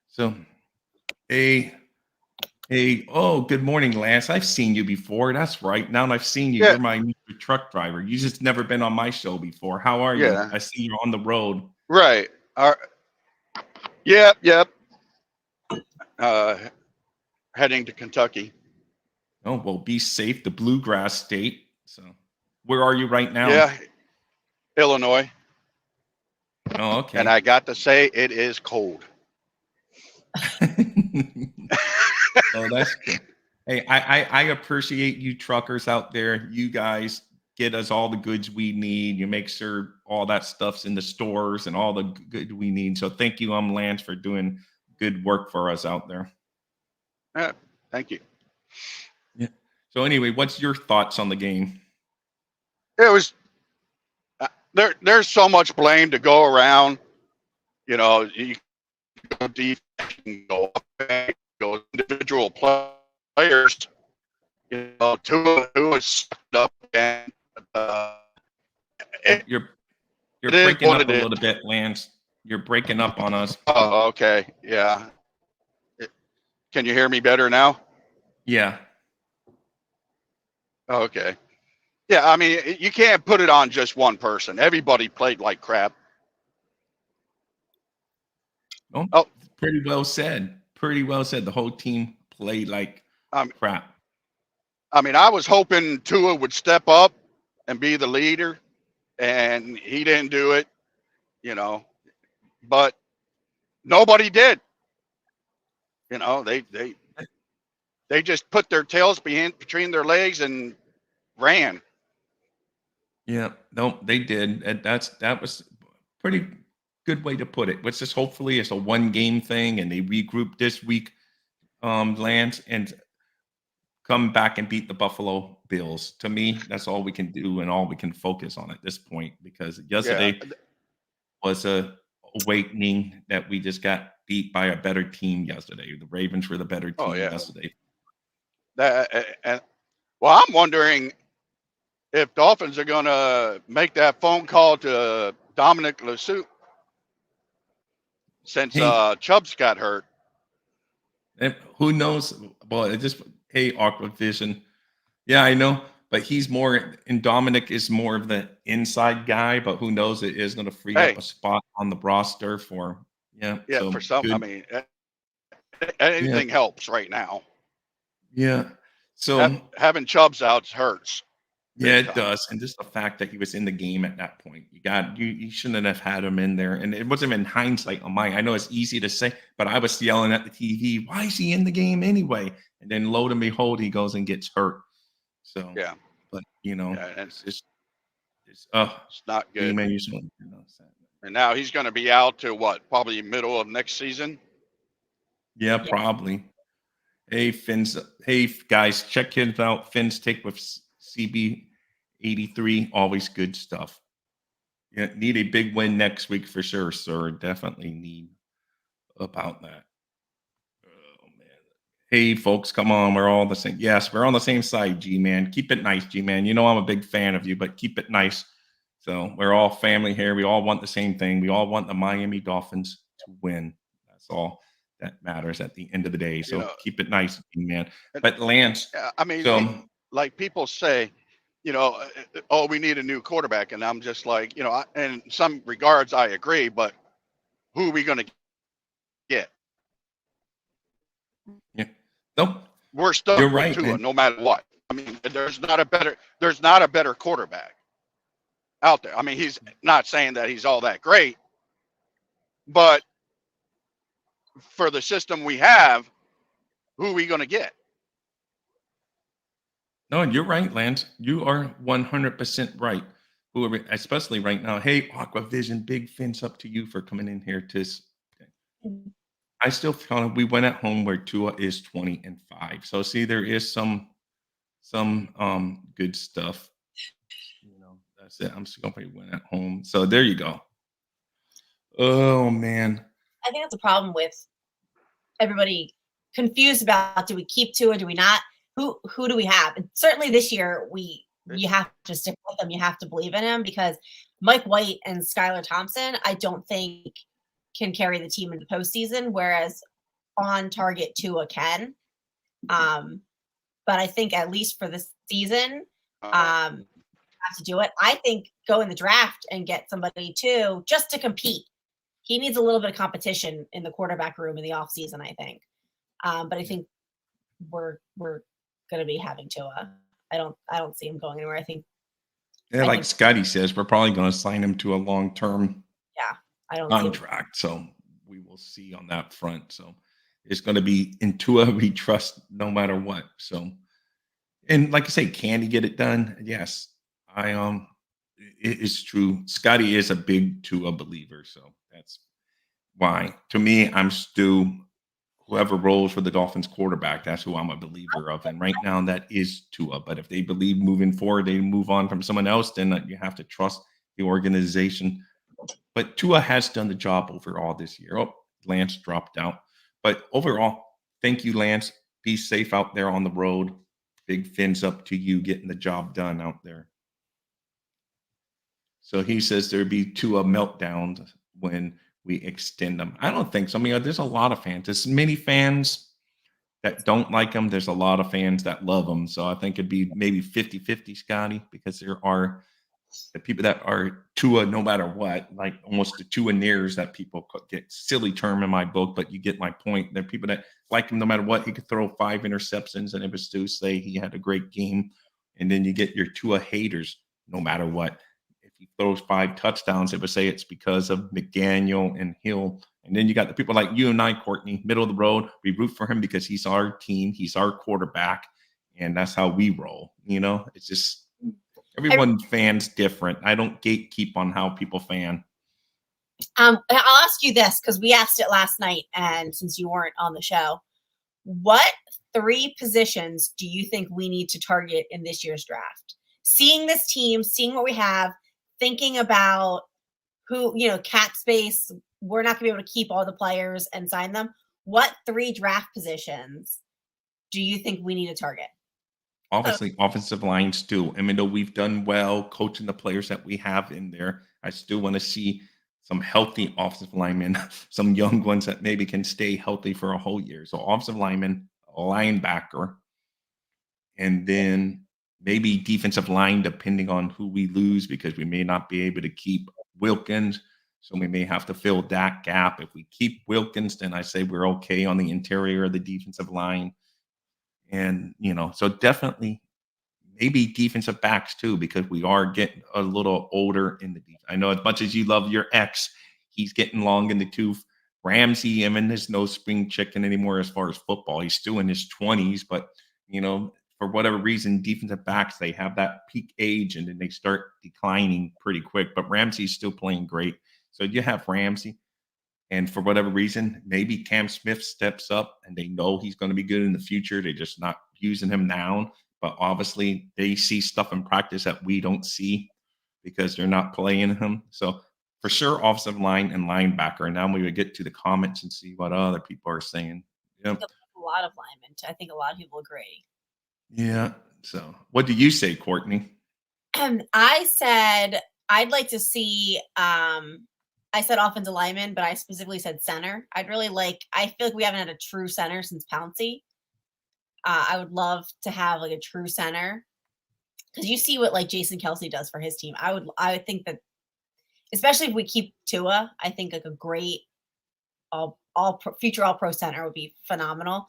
So, hey, oh, good morning, Lance. I've seen you before. That's right. Now I've seen you. Yeah. You're my new truck driver. You just never been on my show before. How are you? Yeah. I see you're on the road. Right. Yep. Heading to Kentucky. Oh, well, be safe. The bluegrass state. So, where are you right now? Yeah. Illinois. Oh, okay. And I got to say, it is cold. Oh, that's good. Hey, I appreciate you truckers out there. You guys get us all the goods we need. You make sure all that stuff's in the stores and all the good we need. So thank you, Lance, for doing good work for us out there. Thank you. Yeah. So anyway, what's your thoughts on the game? It was there's so much blame to go around. You know, you go defense, you go up, go individual players. You know, Tua is sucked up, and You're breaking up a little bit, Lance. You're breaking up on us. Oh, okay, yeah. Can you hear me better now? Yeah. Okay. Yeah, I mean, you can't put it on just one person. Everybody played like crap. Oh, pretty well said. Pretty well said. The whole team played like crap. I mean, I was hoping Tua would step up and be the leader, and he didn't do it, you know. But nobody did. You know, they just put their tails between their legs and ran. Yeah, no, they did. And that was pretty good way to put it. Let's just hopefully it's a one game thing and they regroup this week, Lance, and come back and beat the Buffalo Bills. To me, that's all we can do and all we can focus on at this point because yesterday was a awakening that we just got beat by a better team yesterday. The Ravens were the better team yesterday. Well, I'm wondering if Dolphins are going to make that phone call to Dominic Lassup since Chubbs got hurt. And who knows? Well, it just Awkward Vision. Yeah, I know, but he's more, and Dominic is more of the inside guy. But who knows? It is going to free up a spot on the roster for so for some. I mean, anything helps right now. Yeah. So having Chubbs out hurts. Yeah, it does. And just the fact that he was in the game at that point, you shouldn't have had him in there. And it wasn't in hindsight on mine. I know it's easy to say, but I was yelling at the TV, why is he in the game anyway? And then lo and behold, he goes and gets hurt. So but it's not good. And now he's going to be out to what? Probably middle of next season. Yeah, probably. Hey, Finn's. Hey, guys, check him out. Finn's Take with CB83. Always good stuff. Yeah, need a big win next week for sure, sir. Definitely need about that. Oh, man. Hey, folks, come on. We're all the same. Yes, we're on the same side, G-Man. Keep it nice, G-Man. You know I'm a big fan of you, but keep it nice. So we're all family here. We all want the same thing. We all want the Miami Dolphins to win. That's all that matters at the end of the day. So keep it nice, man. But Lance, I mean, like people say, oh, we need a new quarterback. And I'm just like, in some regards, I agree. But who are we going to get? Yeah. Nope. We're stuck You're with right, Tua, man. no matter what. I mean, there's not a better quarterback. out there. I mean, he's not saying that he's all that great, but for the system we have, who are we going to get? No, you're right, Lance. You are 100% right. Especially right now. Hey, Aquavision, big fins up to you for coming in here to. I still feel we went at home where Tua is 20-5. So see, there is some good stuff. That's it. I'm still gonna win at home. So there you go. Oh man. I think that's a problem with everybody confused about, do we keep Tua, do we not? Who do we have? And certainly this year you have to stick with him. You have to believe in him, because Mike White and Skylar Thompson, I don't think can carry the team into the postseason, whereas on target Tua can. But I think at least for this season, have to do it. I think go in the draft and get somebody too, just to compete. He needs a little bit of competition in the quarterback room in the offseason, I think. But I think we're going to be having Tua. I don't see him going anywhere. I think. Yeah, like Scotty says, we're probably going to sign him to a long-term contract. So we will see on that front. So it's going to be in Tua we trust no matter what. So, and like I say, can he get it done? Yes. It is true. Scotty is a big Tua believer. So that's why, to me, I'm still whoever rolls for the Dolphins quarterback, that's who I'm a believer of. And right now that is Tua. But if they believe moving forward, they move on from someone else, then you have to trust the organization. But Tua has done the job overall this year. Oh, Lance dropped out. But overall, thank you, Lance. Be safe out there on the road. Big fins up to you getting the job done out there. So he says there'd be Tua meltdowns when we extend them. I don't think so. I mean, there's a lot of fans. There's many fans that don't like him. There's a lot of fans that love him. So I think it'd be maybe 50-50, Scotty, because there are the people that are Tua no matter what, like almost the Tua-neers that people get, silly term in my book, but you get my point. There are people that like him no matter what. He could throw 5 interceptions and it would still say he had a great game. And then you get your Tua haters no matter what. He throws 5 touchdowns, it would say it's because of McDaniel and Hill. And then you got the people like you and I, Courtney, middle of the road. We root for him because he's our team. He's our quarterback. And that's how we roll. It's just everyone fans different. I don't gatekeep on how people fan. I'll ask you this, because we asked it last night, and since you weren't on the show, what 3 positions do you think we need to target in this year's draft? Seeing this team, seeing what we have, thinking about who, cap space, we're not going to be able to keep all the players and sign them. What 3 draft positions do you think we need to target? Obviously, offensive lines too. I mean, though we've done well coaching the players that we have in there, I still want to see some healthy offensive linemen, some young ones that maybe can stay healthy for a whole year. So offensive lineman, linebacker, and then maybe defensive line, depending on who we lose, because we may not be able to keep Wilkins. So we may have to fill that gap. If we keep Wilkins, then I say we're okay on the interior of the defensive line. And, so definitely maybe defensive backs too, because we are getting a little older in the defense. I know as much as you love your ex, he's getting long in the tooth. Ramsey, there's no spring chicken anymore as far as football. He's still in his 20s, but, for whatever reason, defensive backs, they have that peak age and then they start declining pretty quick. But Ramsey's still playing great. So you have Ramsey. And for whatever reason, maybe Cam Smith steps up and they know he's going to be good in the future. They're just not using him now. But obviously, they see stuff in practice that we don't see because they're not playing him. So for sure, offensive line and linebacker. And now we would get to the comments and see what other people are saying. A lot of linemen. I think a lot of people agree. Yeah. So what do you say, Courtney? I said I'd like to see I said offensive lineman, but I specifically said center. I feel like we haven't had a true center since Pouncey. I would love to have like a true center, because you see what like Jason Kelsey does for his team. I would think that, especially if we keep Tua, I think like a great future all pro center would be phenomenal.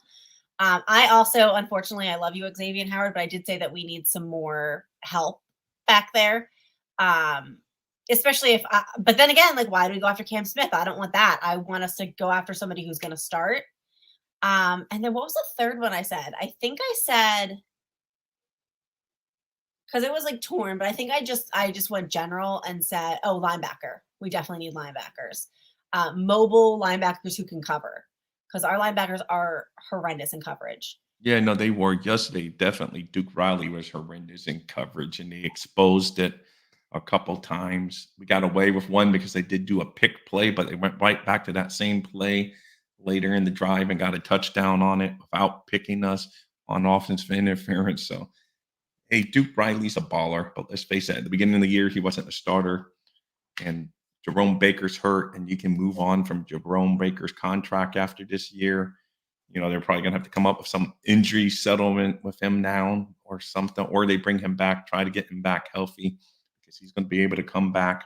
I also, unfortunately, I love you, Xavier Howard, but I did say that we need some more help back there. especially if, but then again, like, why do we go after Cam Smith? I don't want that. I want us to go after somebody who's going to start. And then what was the third one I said? I think I said, because it was like torn, but I think I just went general and said, oh, linebacker. We definitely need linebackers. Mobile linebackers who can cover, because our linebackers are horrendous in coverage. Yeah, no, they were yesterday. Definitely, Duke Riley was horrendous in coverage, and they exposed it a couple times. We got away with one because they did do a pick play, but they went right back to that same play later in the drive and got a touchdown on it without picking us on offensive interference. So, hey, Duke Riley's a baller, but let's face it, at the beginning of the year, he wasn't a starter, and Jerome Baker's hurt, and you can move on from Jerome Baker's contract after this year. They're probably going to have to come up with some injury settlement with him now or something, or they bring him back, try to get him back healthy because he's going to be able to come back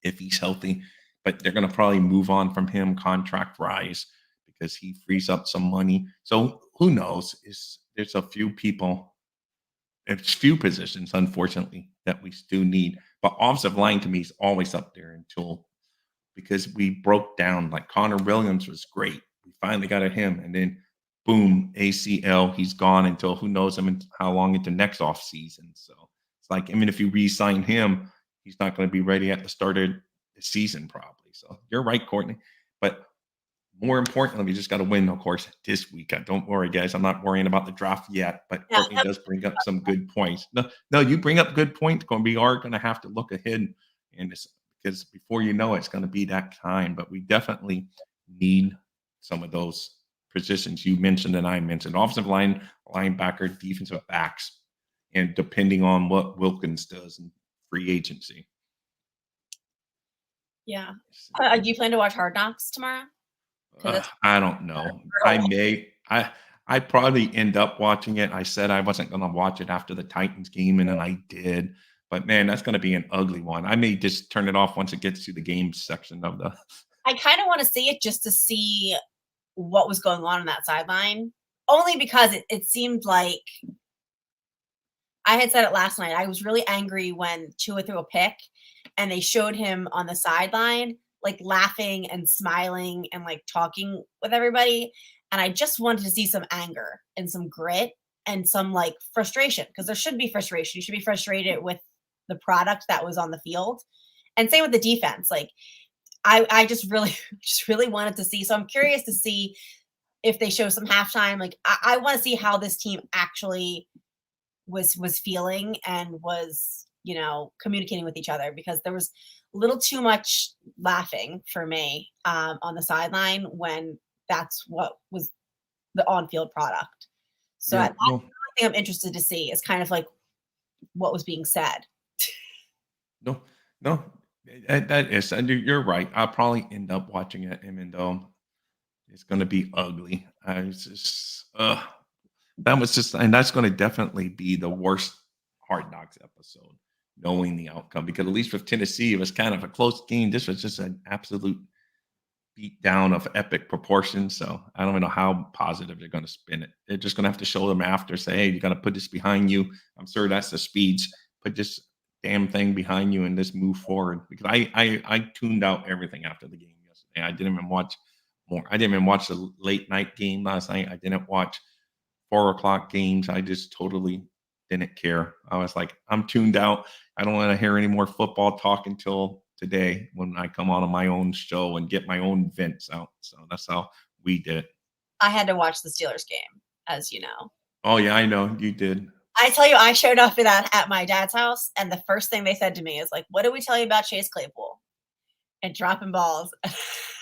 if he's healthy. But they're going to probably move on from him contract rise because he frees up some money. So who knows? There's a few people, there's few positions, unfortunately, that we still need. But offensive line to me is always up there until because we broke down. Like Connor Williams was great. We finally got at him, and then boom, ACL. He's gone until who knows how long into next off season. So it's like, I mean, if you re-sign him, he's not going to be ready at the start of the season probably. So you're right, Courtney. But more importantly, we just got to win, of course, this week. Don't worry, guys. I'm not worrying about the draft yet, but Yeah, Courtney does bring up some good points. No, you bring up good points. We are going to have to look ahead, and because before you know it, it's going to be that time. But we definitely need some of those positions you mentioned and I mentioned: offensive line, linebacker, defensive backs, and depending on what Wilkins does in free agency. Yeah. Do you plan to watch Hard Knocks tomorrow? I don't know. I probably end up watching it. I said I wasn't going to watch it after the Titans game, and then I did. But man, that's going to be an ugly one. I may just turn it off once it gets to the game section of the. I kind of want to see it just to see what was going on that sideline, only because it seemed like, I had said it last night, I was really angry when Tua threw a pick and they showed him on the sideline like laughing and smiling and like talking with everybody, and I just wanted to see some anger and some grit and some like frustration, because there should be frustration. You should be frustrated with the product that was on the field, and same with the defense. Like I just really wanted to see. So I'm curious to see if they show some halftime. Like I want to see how this team actually was feeling and was, communicating with each other, because there was a little too much laughing for me on the sideline when that's what was the on-field product. So that's the only thing I'm interested to see is kind of like what was being said. No, that is, and you're right. I'll probably end up watching it, even though it's going to be ugly. It's just, that was just, and that's going to definitely be the worst Hard Knocks episode, knowing the outcome. Because at least with Tennessee, it was kind of a close game. This was just an absolute beat down of epic proportions. So I don't even know how positive they're going to spin it. They're just going to have to show them after, say, hey, you got to put this behind you. I'm sure that's the speech. Put this damn thing behind you and just move forward. Because I tuned out everything after the game yesterday. I didn't even watch more. I didn't even watch the late night game last night. I didn't watch 4 o'clock games. I just totally didn't care. I was like, I'm tuned out. I don't want to hear any more football talk until today when I come on my own show and get my own vents out. So that's how we did it. I had to watch the Steelers game, as you know. Oh yeah, I know you did. I tell you, I showed up for that at my dad's house, and the first thing they said to me is like, "What did we tell you about Chase Claypool and dropping balls?"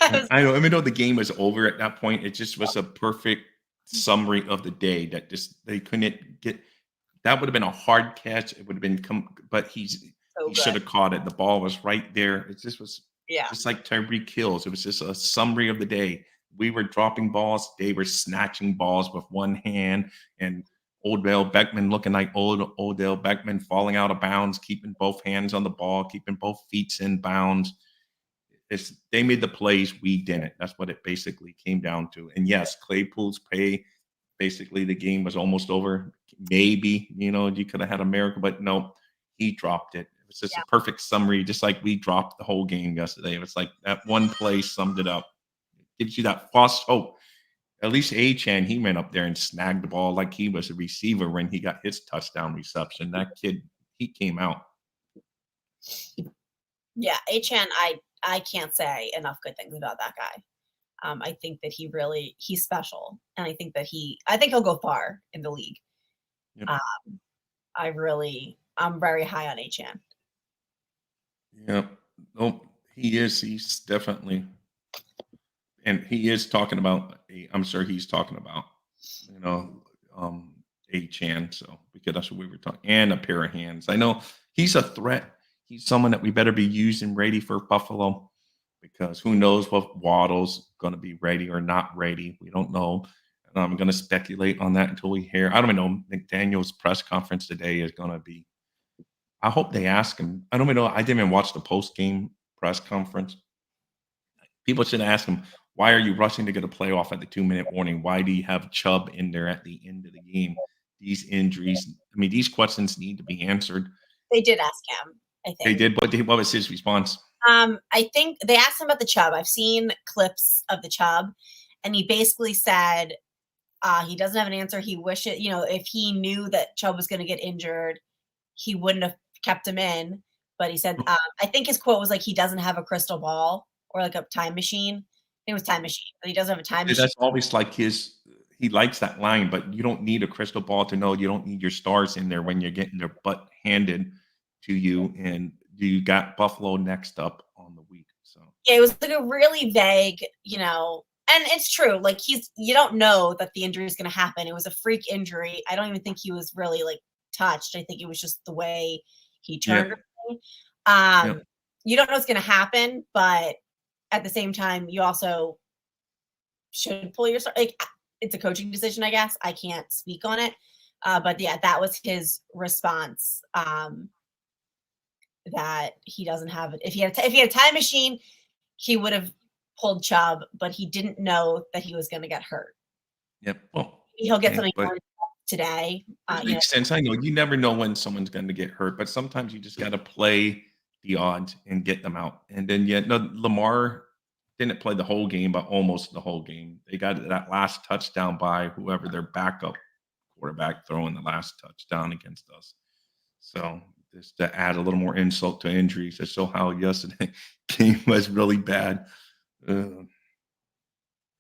I know, even though the game was over at that point, it just was a perfect summary of the day that just they couldn't get. That would have been a hard catch. It would have been but he should have caught it. The ball was right there. It just was just like Tyreek Hills. It was just a summary of the day. We were dropping balls. They were snatching balls with one hand, and Odell Beckham looking like Odell Beckham falling out of bounds, keeping both hands on the ball, keeping both feet in bounds. They made the plays, we didn't. That's what it basically came down to. And yes, Claypool's pay, basically the game was almost over. Maybe, you could have had America, but no, he dropped it. was just Yeah. a perfect summary, just like we dropped the whole game yesterday. It was like that one play summed it up. Gives you that false hope. At least Achan, he went up there and snagged the ball like he was a receiver when he got his touchdown reception. That kid, he came out. Yeah, Achan, I can't say enough good things about that guy. I think that he's special, and I think he'll go far in the league. Yep. I'm very high on Achan. Yep. Nope. He is. He's definitely, and he is talking about. I'm sure he's talking about, you know, Achan. So because that's what we were talking, and a pair of hands. I know he's a threat. He's someone that we better be using ready for Buffalo, because who knows what Waddle's going to be ready or not ready. We don't know. And I'm going to speculate on that until we hear. I don't even know. McDaniel's press conference today is going to be. I hope they ask him. I don't even know. I didn't even watch the post game press conference. People should ask him, why are you rushing to get a playoff at the 2-minute warning? Why do you have Chubb in there at the end of the game? These injuries. I mean, these questions need to be answered. They did ask him, I They think. did. What was his response? I think they asked him about the Chubb. I've seen clips of the Chubb, and he basically said he doesn't have an answer. He wishes, if he knew that Chubb was going to get injured, he wouldn't have kept him in. But he said, I think his quote was like, he doesn't have a crystal ball or like a time machine. It was time machine, but he doesn't have a time machine. That's always like he likes that line, but you don't need a crystal ball to know. You don't need your stars in there when you're getting their butt handed to you. And you got Buffalo next up on the week. So yeah, it was like a really vague, and it's true. Like you don't know that the injury is going to happen. It was a freak injury. I don't even think he was really like touched. I think it was just the way he turned. You don't know what's going to happen, but at the same time, you also should pull your start. Like, it's a coaching decision, I guess. I can't speak on it. But yeah, that was his response. That he doesn't have it. If he had a time machine, he would have pulled Chubb, but he didn't know that he was going to get hurt. Yep. Well, he'll get something today. It makes sense. I know you never know when someone's going to get hurt, but sometimes you just got to play the odds and get them out. And then, Lamar didn't play the whole game, but almost the whole game. They got that last touchdown by whoever their backup quarterback throwing the last touchdown against us. So just to add a little more insult to injuries, to show how yesterday game was really bad.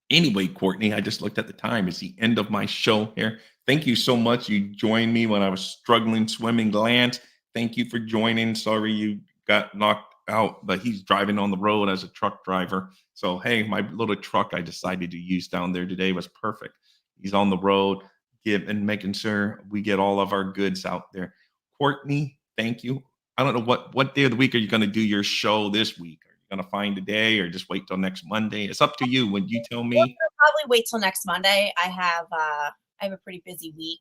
Anyway, Courtney, I just looked at the time. It's the end of my show here. Thank you so much. You joined me when I was struggling swimming Lance. Thank you for joining. Sorry you got knocked out, but he's driving on the road as a truck driver. So, hey, my little truck I decided to use down there today was perfect. He's on the road, making sure we get all of our goods out there. Courtney, thank you. I don't know what day of the week are you going to do your show this week? Are you going to find a day or just wait till next Monday? It's up to you. When you tell me. I'll probably wait till next Monday. I have a pretty busy week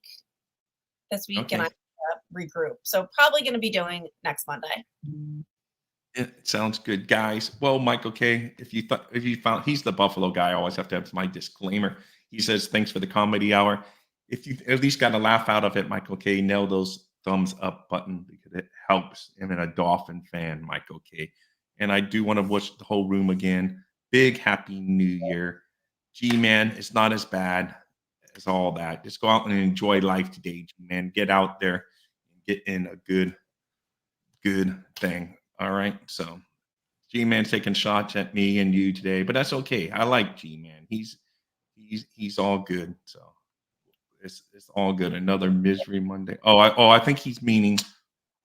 this week, Okay. and I have to regroup. So probably going to be doing next Monday. It sounds good, guys. Well, Michael K, if you found he's the Buffalo guy, I always have to have my disclaimer. He says, thanks for the comedy hour. If you at least got a laugh out of it, Michael K, nail those thumbs up button because it helps. I'm a Dolphin fan, Michael K. And I do want to wish the whole room again, big happy new year. G-Man, it's not as bad as all that. Just go out and enjoy life today, G-Man. Get out there and get in a good thing. All right. So G-Man's taking shots at me and you today, but that's okay. I like G-Man. He's all good. So it's all good. Another misery Monday. I think he's meaning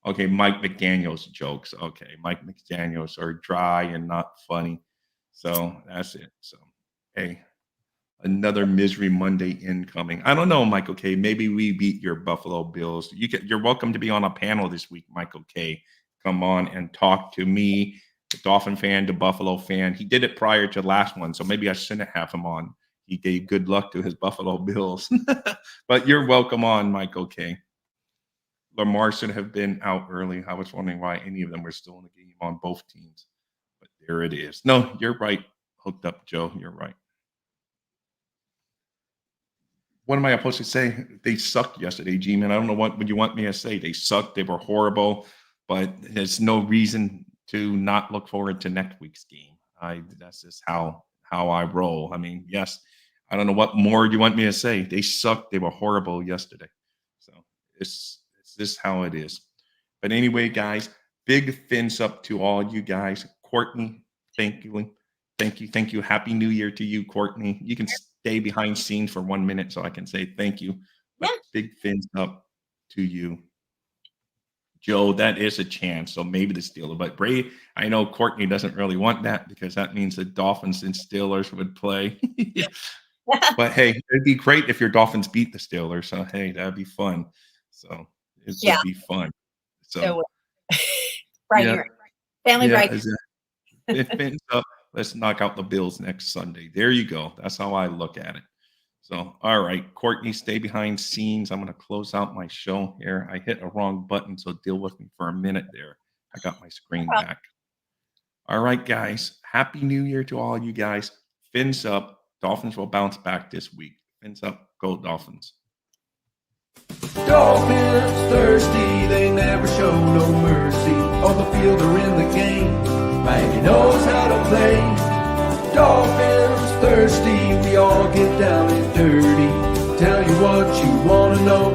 okay, Mike McDaniel's jokes. Okay, Mike McDaniel's are dry and not funny. So that's it. So hey, another misery Monday incoming. I don't know, Michael K. Maybe we beat your Buffalo Bills. You're welcome to be on a panel this week, Michael K. Come on and talk to me, the Dolphin fan, the Buffalo fan. He did it prior to the last one, so maybe I shouldn't have him on. He gave good luck to his Buffalo Bills. But you're welcome on, Michael K. Lamar should have been out early. I was wondering why any of them were still in the game on both teams. But there it is. No, you're right. Hooked up, Joe. You're right. What am I supposed to say? They sucked yesterday, G-Man. I don't know what would you want me to say. They sucked. They were horrible. but there's no reason to not look forward to next week's game. That's just how I roll. I mean, yes, I don't know what more you want me to say. They sucked. They were horrible yesterday. So it's just how it is. But anyway, guys, big fins up to all you guys. Courtney, thank you. Happy New Year to you, Courtney. You can stay behind scenes for 1 minute so I can say thank you. But big fins up to you. Joe, that is a chance. So maybe the Steelers. But Bray, I know Courtney doesn't really want that because that means the Dolphins and Steelers would play. But hey, it'd be great if your Dolphins beat the Steelers. So hey, that'd be fun. So it would be fun. So right, family right. It fins up. Let's knock out the Bills next Sunday. There you go. That's how I look at it. So, all right, Courtney, stay behind scenes. I'm going to close out my show here. I hit a wrong button, so deal with me for a minute there. I got my screen back. All right, guys. Happy New Year to all you guys. Fins up. Dolphins will bounce back this week. Fins up. Go Dolphins. Dolphins thirsty, they never show no mercy. On the field or in the game, man, he knows how to play. Dolphins thirsty, we all get down and dirty. Tell you what you wanna know.